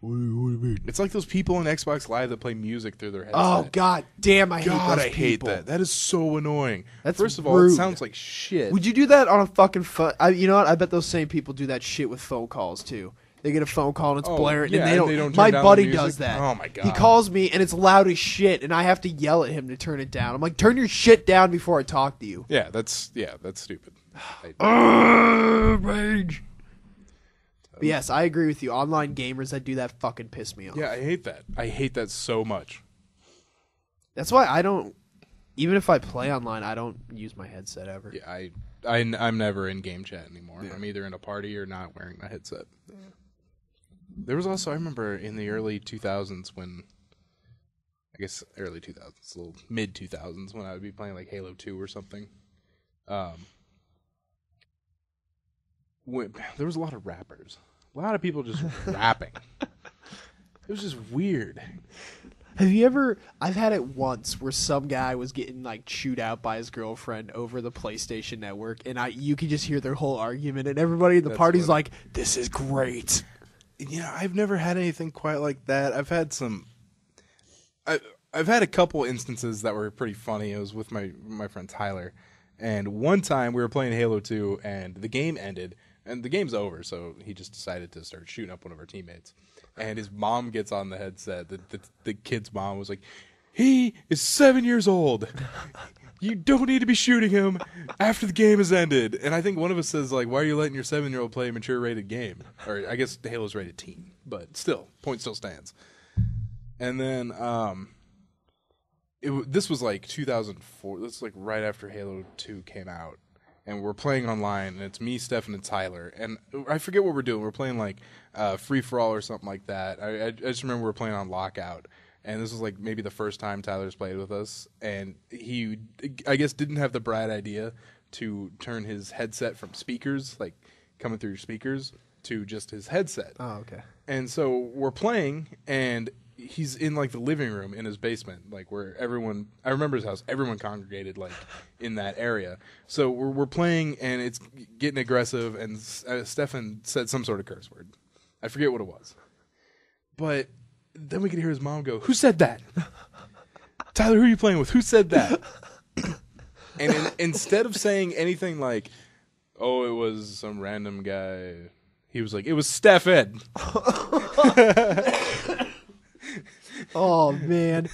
What do you mean? It's like those people on Xbox Live that play music through their headset. Oh, god damn, I hate those I hate people. that. That is so annoying. That's First of all, rude. it sounds like shit. Would you do that on a fucking phone? You know what? I bet those same people do that shit with phone calls, too. They get a phone call and it's blaring, yeah, and they don't turn my down the buddy music? does that. Oh, my God. He calls me, and it's loud as shit, and I have to yell at him to turn it down. I'm like, turn your shit down before I talk to you. Yeah, that's stupid. Rage. But yes, I agree with you. Online gamers that do that fucking piss me off. Yeah, I hate that. I hate that so much. That's why I don't, even if I play online, I don't use my headset ever. Yeah, I'm never in game chat anymore. Yeah. I'm either in a party or not wearing my headset. Yeah. There was also, I remember in the early 2000s when, I guess early 2000s, a little mid 2000s, when I would be playing like Halo 2 or something. There was a lot of rappers. A lot of people just rapping. It was just weird. Have you ever... I've had it once where some guy was getting like chewed out by his girlfriend over the PlayStation Network, and you could just hear their whole argument, and everybody in the party's like, this is great. Yeah, I've never had anything quite like that. I've had some... I've had a couple instances that were pretty funny. It was with my friend Tyler, and one time we were playing Halo 2, and the game ended, and the game's over, so he just decided to start shooting up one of our teammates. And his mom gets on the headset. The kid's mom was like, he is 7 years old. You don't need to be shooting him after the game has ended. And I think one of us says, like, why are you letting your 7-year-old play a mature-rated game? Or I guess Halo's rated teen, but still, point still stands. And then this was like 2004. This was like right after Halo 2 came out. And we're playing online, and it's me, Stefan, and Tyler. And I forget what we're doing. We're playing like free-for-all or something like that. I just remember we were playing on Lockout. And this was like maybe the first time Tyler's played with us. And he, I guess, didn't have the bright idea to turn his headset from speakers, like coming through your speakers, to just his headset. Oh, okay. And so we're playing, and he's in like the living room in his basement, like where everyone, I remember his house, everyone congregated like in that area. So we're playing, and it's getting aggressive, and Stefan said some sort of curse word. I forget what it was. But then we could hear his mom go, "Who said that? Tyler, who are you playing with? Who said that?" And instead of saying anything like, "Oh, it was some random guy," he was like, "It was Stefan." Oh, man.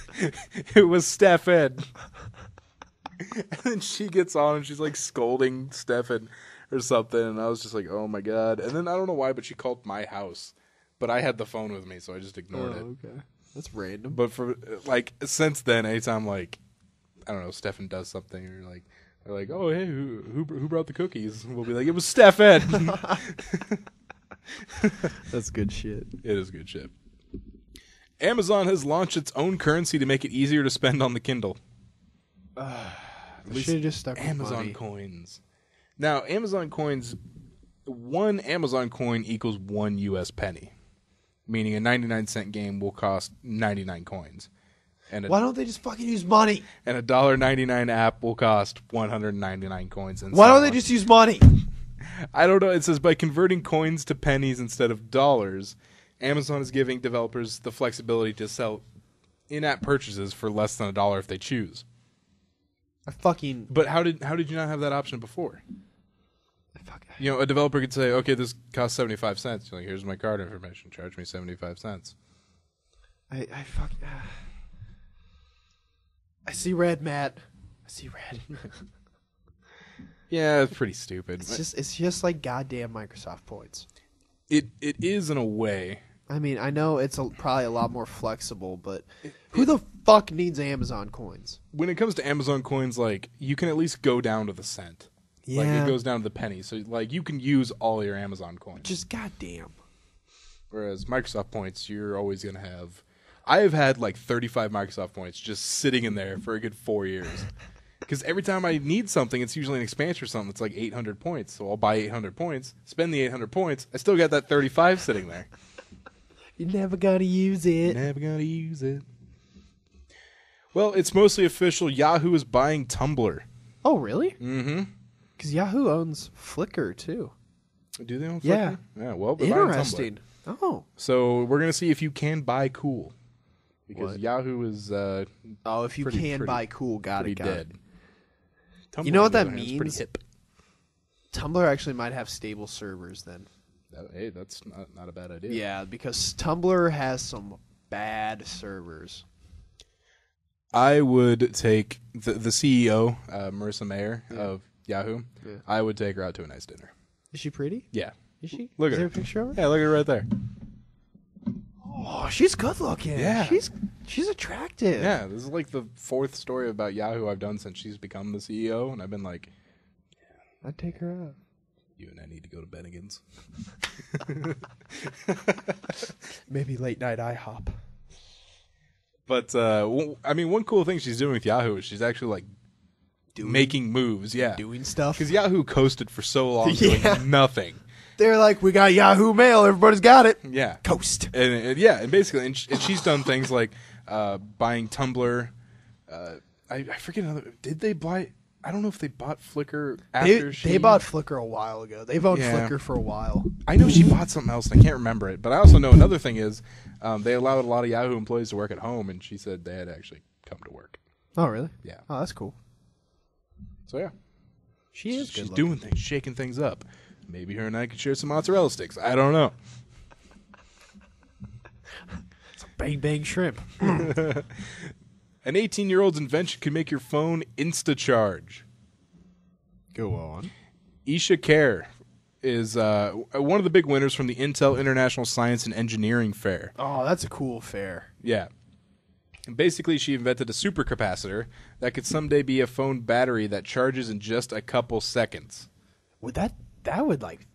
It was Stefan. And then she gets on and she's like scolding Stefan or something. And I was just like, oh my God. And then I don't know why, but she called my house. But I had the phone with me, so I just ignored it. Okay. That's random. But for like since then, anytime like I don't know, Stefan does something, or like they're like, oh hey, who brought the cookies? And we'll be like, it was Stefan. That's good shit. It is good shit. Amazon has launched its own currency to make it easier to spend on the Kindle. Should have just stuck with Amazon money. coins. Now, Amazon coins, one Amazon coin equals 1 U.S. penny, meaning a 99-cent game will cost 99 coins. And Why don't they just fucking use money? and a $1.99 app will cost 199 coins. And Why so don't they on. just use money? I don't know. It says by converting coins to pennies instead of dollars, Amazon is giving developers the flexibility to sell in-app purchases for less than $1 if they choose. But how did you not have that option before? You know, a developer could say, "Okay, this costs 75 cents. You're like, here's my card information. Charge me 75 cents." I see red, Matt. I see red. Yeah, it's pretty stupid. It's just like goddamn Microsoft points. It is in a way. I mean, I know it's probably a lot more flexible, but who the fuck needs Amazon coins? When it comes to Amazon coins, like, you can at least go down to the cent. Like, it goes down to the penny. So, like, you can use all your Amazon coins. Just goddamn. Whereas Microsoft points, you're always going to have... I have had, like, 35 Microsoft points just sitting in there for a good 4 years. Because every time I need something, it's usually an expansion or something that's like 800 points. So I'll buy 800 points, spend the 800 points. I still got that 35 sitting there. You're never gonna use it. Never gonna use it. Well, it's mostly official. Yahoo is buying Tumblr. Oh, really? Mm-hmm. Because Yahoo owns Flickr, too. Do they own Flickr? Yeah. Yeah, well, they're buying Interesting. Tumblr. Oh. So we're going to see if you can buy cool. Because What? Yahoo is If you can buy cool, got it. dead. Tumblr, You know what on the that other hand, is pretty means? hip. Tumblr actually might have stable servers then. Hey, that's not a bad idea. Yeah, because Tumblr has some bad servers. I would take the CEO, Marissa Mayer of Yahoo. Yeah. I would take her out to a nice dinner. Is she pretty? Yeah. Is she? Look Is at there her. a picture of her? Yeah, look at her right there. Oh, she's good looking. Yeah. She's attractive. Yeah, this is like the 4th story about Yahoo I've done since she's become the CEO, and I've been like, I'd take her out. you and I need to go to Bennigan's. Maybe late night IHOP. But, I mean, one cool thing she's doing with Yahoo is she's actually, like, making moves, yeah. Doing stuff. Because Yahoo coasted for so long Yeah. doing nothing. They're like, we got Yahoo Mail. Everybody's got it. Yeah. Coast. And basically, and she's done things like buying Tumblr. I forget another. Did they buy? I don't know if they bought Flickr after They bought Flickr a while ago. They've owned Yeah. Flickr for a while. I know she bought something else, and I can't remember it. But I also know another thing is they allowed a lot of Yahoo employees to work at home, and she said they had to actually come to work. Oh, really? Yeah. Oh, that's cool. So yeah, She's she's doing things, shaking things up. Maybe her and I could share some mozzarella sticks. I don't know. Bang bang shrimp. An 18-year-old's invention could make your phone insta-charge. Go on. Isha Care is one of the big winners from the Intel International Science and Engineering Fair. Oh, that's a cool fair. Yeah. And basically, she invented a supercapacitor that could someday be a phone battery that charges in just a couple seconds. Would that would like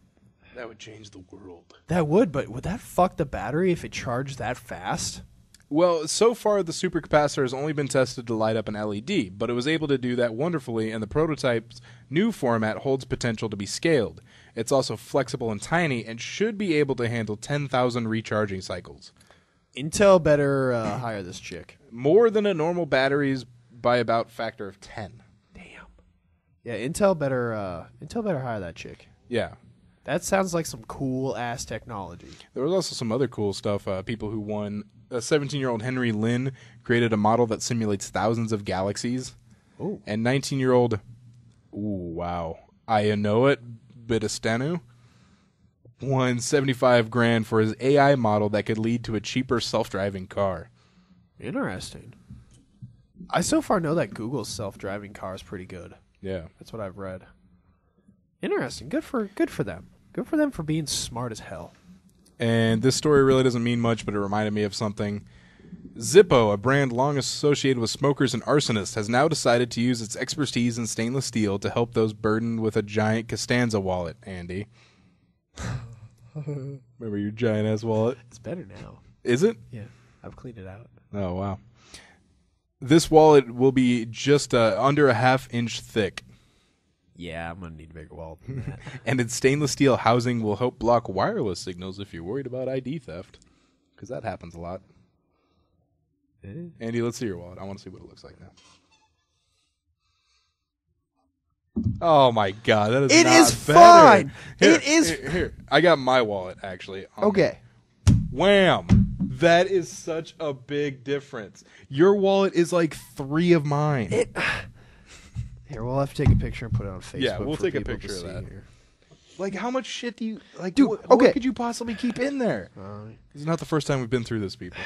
That would change the world. that would, but would that fuck the battery if it charged that fast? Well, so far, the supercapacitor has only been tested to light up an LED, but it was able to do that wonderfully, and the prototype's new format holds potential to be scaled. It's also flexible and tiny, and should be able to handle 10,000 recharging cycles. Intel better hire this chick. More than a normal battery's by about factor of 10. Damn. Yeah, Intel better hire that chick. Yeah. That sounds like some cool ass technology. There was also some other cool stuff. People who won. A 17-year-old Henry Lin created a model that simulates thousands of galaxies. Ooh. And 19-year-old, Ayanoet Bidestanu won $75,000 for his AI model that could lead to a cheaper self-driving car. Interesting. I so far know that Google's self-driving car is pretty good. Yeah. That's what I've read. Interesting. Good for them. Good for them for being smart as hell. And this story really doesn't mean much, but it reminded me of something. Zippo, a brand long associated with smokers and arsonists, has now decided to use its expertise in stainless steel to help those burdened with a giant Costanza wallet, Andy. Remember your giant-ass wallet? It's better now. Is it? Yeah, I've cleaned it out. Oh, wow. This wallet will be just under a half-inch thick. Yeah, I'm going to need a bigger wallet than that. And its stainless steel housing will help block wireless signals if you're worried about ID theft. Because that happens a lot. Andy, let's see your wallet. I want to see what it looks like now. Oh my God, that is It not is better. fine. Here, It is. Here, I got my wallet actually. Okay. Wham! That is such a big difference. Your wallet is like 3 of mine. Here, we'll have to take a picture and put it on Facebook. Yeah, we'll for take a people picture to of see that. here. Like, how much shit do you like? Dude, what okay. could you possibly keep in there? It's not the first time we've been through this, people.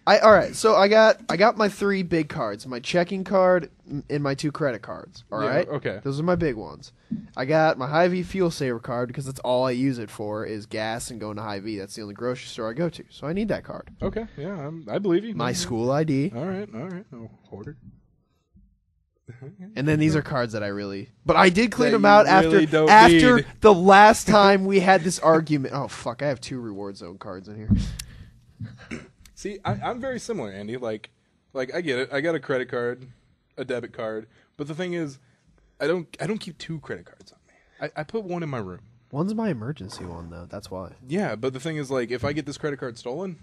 All right. So I got my 3 big cards: my checking card and my 2 credit cards. All right. Okay. Those are my big ones. I got my Hy-Vee fuel saver card because that's all I use it for is gas and going to Hy-Vee. That's the only grocery store I go to, so I need that card. Okay. Yeah, I believe you. My school ID. All right. Oh, hoarder. And then these are cards that I really, but I did clean That them you out really don't after need. the last time we had this argument. Oh fuck! I have 2 reward zone cards in here. See, I'm very similar, Andy. Like I get it. I got a credit card, a debit card, but the thing is, I don't keep 2 credit cards on me. I put one in my room. One's my emergency one though. That's why. Yeah, but the thing is, like, if I get this credit card stolen,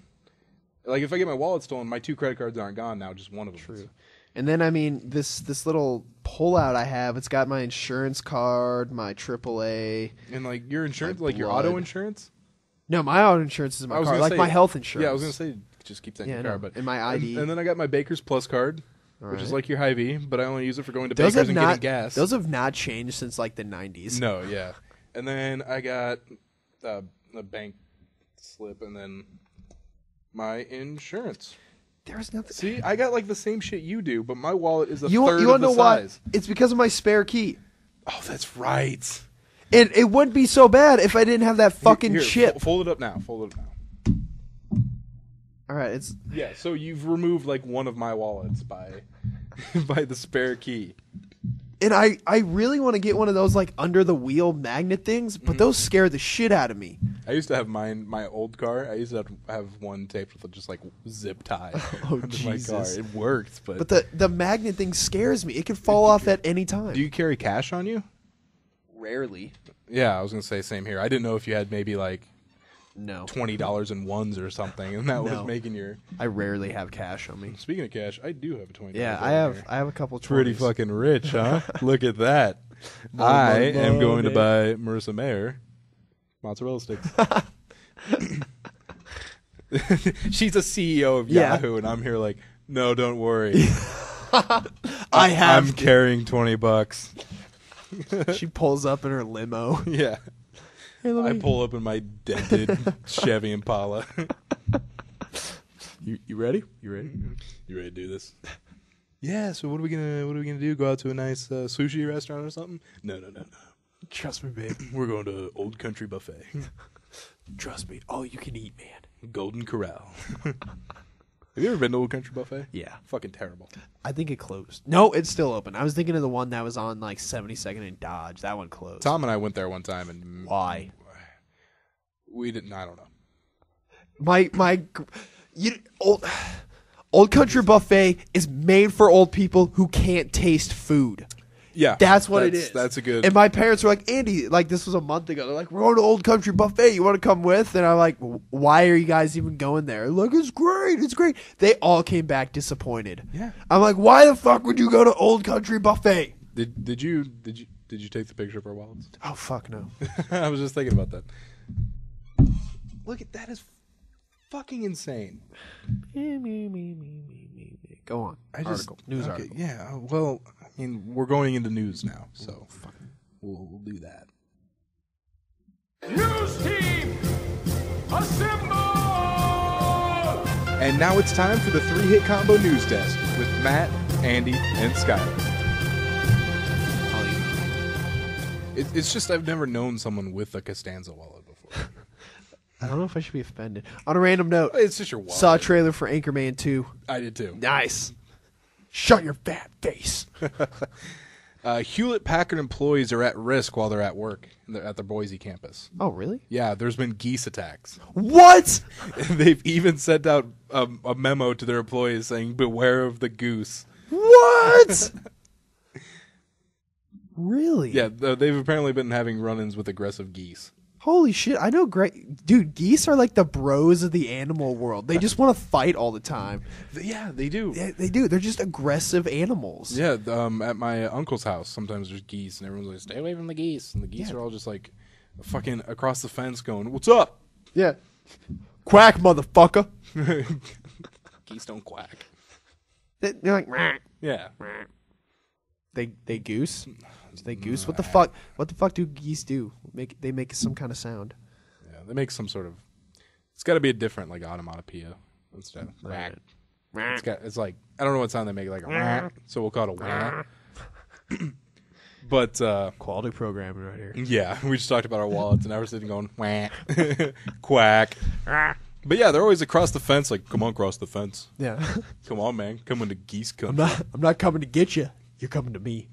like if I get my wallet stolen, my 2 credit cards aren't gone now. Just one of them. True. And then I mean this little pullout I have. It's got my insurance card, my AAA. And like your insurance, My like your blood. auto insurance. No, my auto insurance is my car, like my health insurance. Yeah, I was gonna say just keep that in Yeah, your no, car, but and my ID. And then I got my Baker's Plus card, which is like your Hy-Vee, but I only use it for going to Those Baker's have and not getting gas. those have not changed since like the 90s. No, yeah. And then I got a bank slip, and then my insurance. There's nothing. See, I got like the same shit you do, but my wallet is a You third want of to the know why? size. It's because of my spare key. Oh, that's right. It wouldn't be so bad if I didn't have that fucking Here, chip. Fold it up now. Fold it up now. All right, it's Yeah, so you've removed like one of my wallets by by the spare key. and I really want to get one of those like under the wheel magnet things, but those scare the shit out of me. I used to have my old car. I used to have one taped with just like zip tie Oh, onto my car. Jesus. It worked, but The magnet thing scares me. It could fall off at any time. do you carry cash on you? Rarely. Yeah, I was gonna say same here. I didn't know if you had maybe like No. $20 in ones or something, and that was No. making your. I rarely have cash on me. Speaking of cash, I do have a $20. Yeah, bill I have a couple. Pretty 20s. fucking rich, huh? Look at that. Money, I money, am going to money. buy Marissa Mayer mozzarella sticks. She's a CEO of Yeah. Yahoo, and I'm here like, no, don't worry. I'm I'm carrying $20. She pulls up in her limo. Yeah. I pull up in my dented Chevy Impala. You ready? You ready? You ready to do this? Yeah. So what are we gonna do? Go out to a nice sushi restaurant or something? No. Trust me, babe. We're going to Old Country Buffet. Trust me. All you can eat, man. Golden Corral. Have you ever been to Old Country Buffet? Yeah. Fucking terrible. I think it closed. No, it's still open. I was thinking of the one that was on like 72nd and Dodge. That one closed. Tom and I went there one time, and Why? we didn't. I don't know. Old Country Buffet is made for old people who can't taste food. Yeah, That's what it is. That's a good. And my parents were like, Andy, like this was a month ago. They're like, we're going to Old Country Buffet. You want to come with? And I'm like, why are you guys even going there? Like, it's great. It's great. They all came back disappointed. Yeah. I'm like, why the fuck would you go to Old Country Buffet? Did you take the picture of our wallets? Oh, fuck no. I was just thinking about that. Look at that is fucking insane. Go on. News article. Yeah. Well, I mean, we're going into news now, so we'll do that. News team, assemble! And now it's time for the 3-hit combo news desk with Matt, Andy, and Skyler. It's just I've never known someone with a Costanza wallet before. I don't know if I should be offended. On a random note, It's just your wallet. saw a trailer for Anchorman 2. I did too. Nice. Shut your fat face. Hewlett-Packard employees are at risk while they're at work at their Boise campus. Oh, really? Yeah, there's been geese attacks. What? They've even sent out a memo to their employees saying, beware of the goose. What? Really? Yeah, they've apparently been having run-ins with aggressive geese. Holy shit. I know dude, geese are like the bros of the animal world. They just want to fight all the time. Yeah, they do. Yeah, they do. They're just aggressive animals. Yeah, at my uncle's house, sometimes there's geese, and everyone's like, stay away from the geese. And the geese are all just like fucking across the fence going, what's up? Yeah. Quack, motherfucker. Geese don't quack. They're like, "Meh." Yeah. They goose? Do they goose? What the fuck? What the fuck do geese do? They make some kind of sound. Yeah, they make some sort of... It's got to be a different, like, onomatopoeia instead of... Right. It's like... I don't know what sound they make, like a whack, so we'll call it a whack. But... Quality programming right here. Yeah, we just talked about our wallets, and now we're sitting going, whack, quack. But yeah, they're always across the fence, like, come on, cross the fence. Yeah. Come on, man. Come into geese country. I'm not coming to get you. You're coming to me.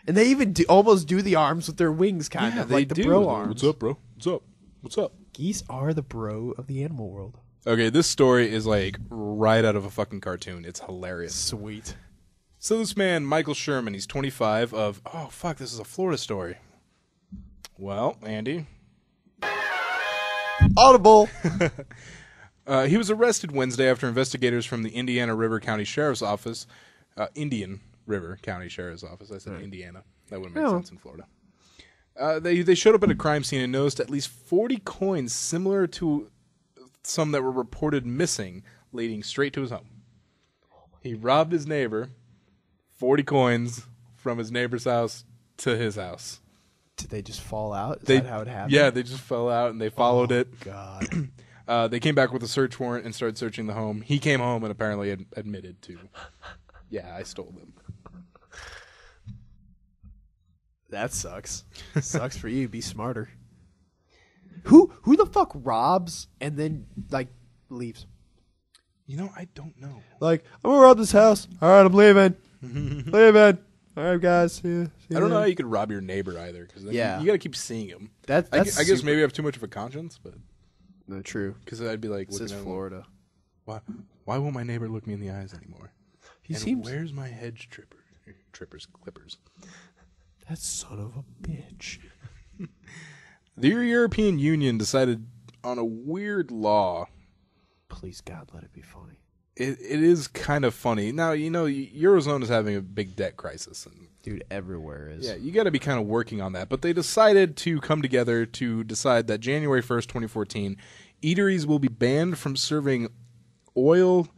And they even almost do the arms with their wings, kind of like the bro arms. What's up, bro? What's up? What's up? Geese are the bro of the animal world. Okay, this story is like right out of a fucking cartoon. It's hilarious. Sweet. So this man, Michael Sherman, he's 25 of... Oh, fuck, this is a Florida story. Well, Andy... Audible. He was arrested Wednesday after investigators from the Indiana River County Sheriff's Office... Indian River County Sheriff's Office. I said Indiana. That wouldn't make sense in Florida. They showed up at a crime scene and noticed at least 40 coins similar to some that were reported missing, leading straight to his home. He robbed his neighbor, 40 coins from his neighbor's house to his house. Did they just fall out? Is that how it happened? Yeah, they just fell out and they followed it. God. They came back with a search warrant and started searching the home. He came home and apparently admitted to, yeah, I stole them. That sucks. Sucks for you. Be smarter. Who the fuck robs and then like leaves? You know, I don't know. Like, I'm gonna rob this house. All right, I'm leaving. Leaving. All right, guys. See you I don't know how later. you could rob your neighbor either, because you got to keep seeing him. That's I guess maybe I have too much of a conscience, but no, true. because I'd be like, This is looking at him, Florida. Why won't my neighbor look me in the eyes anymore? He And seems where's my hedge clippers? that son of a bitch. The European Union decided on a weird law. Please God, let it be funny. It is kind of funny. Now, you know, Eurozone is having a big debt crisis. And Dude, everywhere is. yeah, you got to be kind of working on that. But they decided to come together to decide that January 1st, 2014, eateries will be banned from serving oil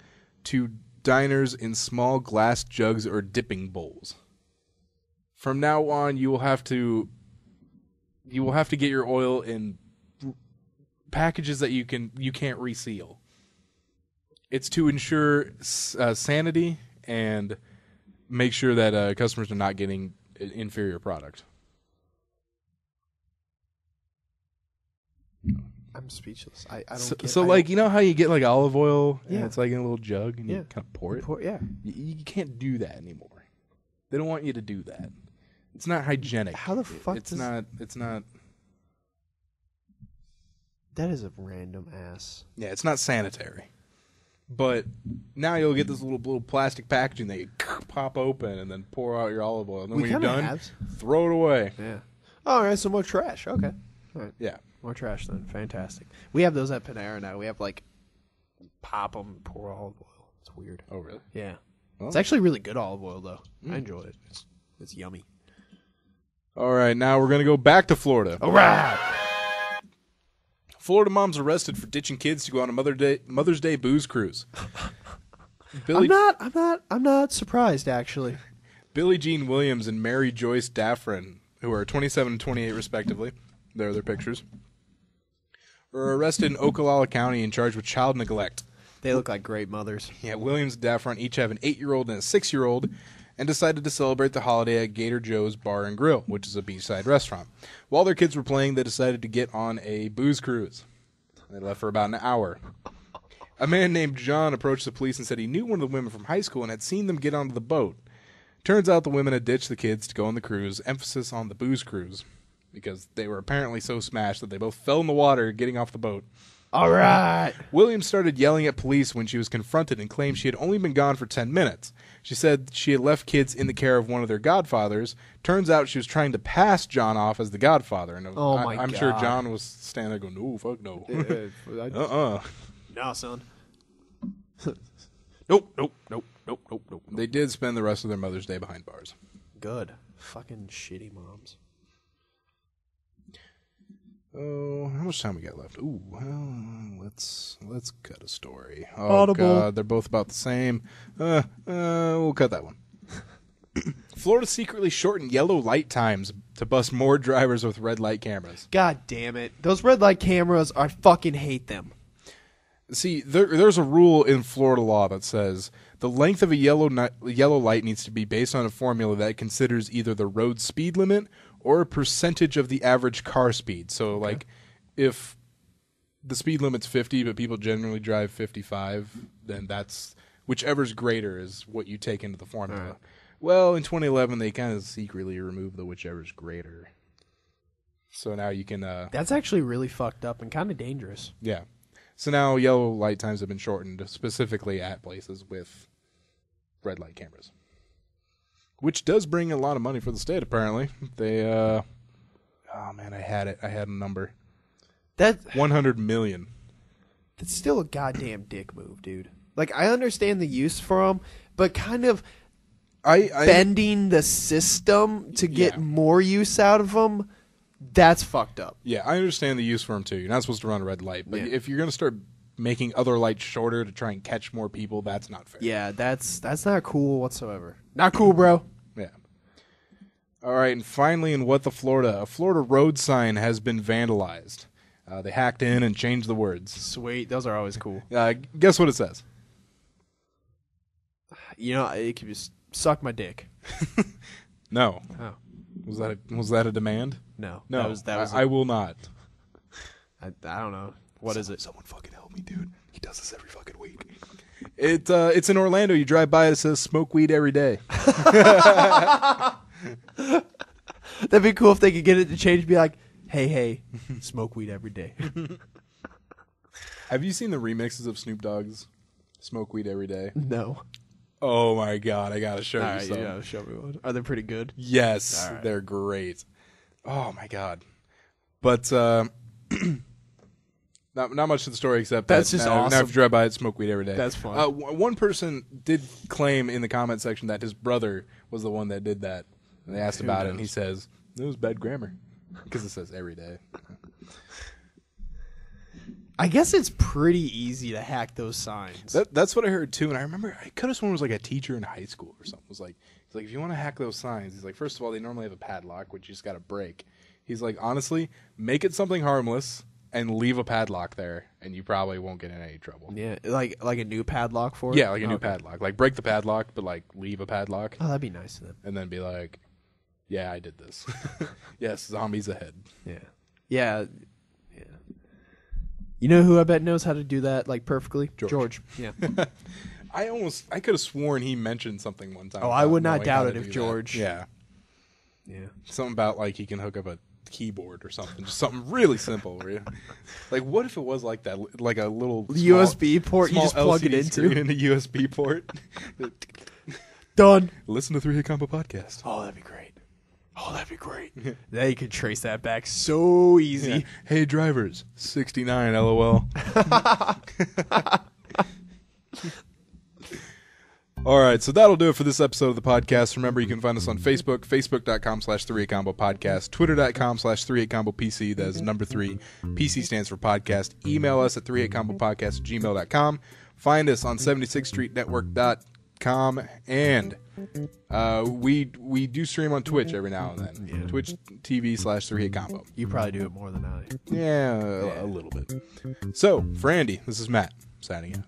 to diners in small glass jugs or dipping bowls. From now on, you will have to get your oil in packages that you can't reseal. It's to ensure sanity and make sure that customers are not getting an inferior product. I'm speechless. I don't So, get so I like, don't- you know how you get like olive oil and Yeah. it's like in a little jug and Yeah. you kind of pour it? Yeah. You can't do that anymore. They don't want you to do that. It's not hygienic. How the fuck It's does- not. It's not. That is a random ass. Yeah, it's not sanitary. But now you'll get this little plastic packaging that you pop open and then pour out your olive oil. And then We when you're kinda done, have. throw it away. Yeah. All right, so more trash. Okay. All right. Yeah. More trash then. Fantastic. We have those at Panera now. We have like pop them, pour olive oil. It's weird. Oh, really? Yeah. Well. It's actually really good olive oil though. I enjoy it. It's yummy. All right, now we're going to go back to Florida. All right. Florida mom's arrested for ditching kids to go on a Mother's Day booze cruise. Billy I'm not surprised actually. Billie Jean Williams and Mary Joyce Daffrin, who are 27 and 28 respectively, there are their pictures, were arrested in Ocala County and charged with child neglect. They look like great mothers. Yeah, Williams and Daffrin each have an 8-year-old and a 6-year-old, and decided to celebrate the holiday at Gator Joe's Bar and Grill, which is a beachside restaurant. While their kids were playing, they decided to get on a booze cruise. They left for about an hour. A man named John approached the police and said he knew one of the women from high school and had seen them get onto the boat. Turns out the women had ditched the kids to go on the cruise, emphasis on the booze cruise, because they were apparently so smashed that they both fell in the water getting off the boat. All right. Williams started yelling at police when she was confronted and claimed she had only been gone for 10 minutes. She said she had left kids in the care of one of their godfathers. Turns out she was trying to pass John off as the godfather. And I'm sure John was standing there going, no, fuck no. No, son. Nope. They did spend the rest of their Mother's Day behind bars. Good. Fucking shitty moms. Oh, how much time we got left? Ooh, well, let's cut a story. Oh, Audible. God, they're both about the same. We'll cut that one. Florida secretly shortened yellow light times to bust more drivers with red light cameras. God damn it. Those red light cameras, I fucking hate them. See, there's a rule in Florida law that says the length of a yellow light needs to be based on a formula that considers either the road speed limit or a percentage of the average car speed. So, like, if the speed limit's 50, but people generally drive 55, then that's whichever's greater is what you take into the formula. Right. Well, in 2011, they kind of secretly removed the whichever's greater. So now you can... that's actually really fucked up and kind of dangerous. Yeah. So now yellow light times have been shortened specifically at places with red light cameras. Which does bring a lot of money for the state, apparently. They, oh man, I had a number. That 100 million. That's still a goddamn dick move, dude. Like, I understand the use for them, but kind of bending the system to get more use out of them, that's fucked up. Yeah, I understand the use for them, too. You're not supposed to run a red light. But if you're going to start making other lights shorter to try and catch more people, that's not fair. Yeah, that's not cool whatsoever. Not cool, bro. Yeah. All right, and finally in Florida, a Florida road sign has been vandalized. They hacked in and changed the words. Sweet. Those are always cool. Guess what it says? You know, it could be suck my dick. No. Oh. Was that a demand? No. No. I will not. I don't know. What is it? Someone fucking help me, dude. He does this every fucking week. It's in Orlando. You drive by, it says smoke weed every day. That'd be cool if they could get it to change, be like, hey, smoke weed every day. Have you seen the remixes of Snoop Dogg's Smoke Weed Every Day? No. Oh my God, I gotta show you some. Yeah, show me one. Are they pretty good? Yes, they're great. Oh my God. But not much to the story except that's that just now, awesome. Now if you drive by it, smoke weed every day. That's fun. One person did claim in the comment section that his brother was the one that did that. And they asked about it, and he says, it was bad grammar. Because it says every day. I guess it's pretty easy to hack those signs. That's what I heard too, and I remember I could have sworn it was like a teacher in high school or something. He's like, if you want to hack those signs, he's like, first of all, they normally have a padlock, which you just got to break. He's like, honestly, make it something harmless and leave a padlock there, and you probably won't get in any trouble. Yeah, like a new padlock for it? Yeah, like a new padlock. Like break the padlock, but like leave a padlock. Oh, that'd be nice of them. And then be like, yeah, I did this. Yes, zombies ahead. Yeah. You know who I bet knows how to do that like perfectly? George. Yeah. I could have sworn he mentioned something one time. Oh, I would not doubt it if George. That. Yeah. Something about like he can hook up a keyboard or something. Just something really simple. Where you, like, what if it was like that? Like a little USB port you just plug it into. In a USB port. Done. Listen to 3-Hit Combo Podcast. Oh, that'd be great. Now you could trace that back so easy. Yeah. Hey, drivers, 69, LOL. All right, so that'll do it for this episode of the podcast. Remember, you can find us on Facebook, facebook.com/3HitCombo Podcast, twitter.com/3HitCombo PC. That is number 3. PC stands for podcast. Email us at 3HitComboPodcast@gmail.com. Find us on 76streetnetwork.com, and we do stream on Twitch every now and then. Yeah. Twitch TV/3HitCombo. You probably do it more than I. Yeah, a little bit. So, for Andy, this is Matt, signing out.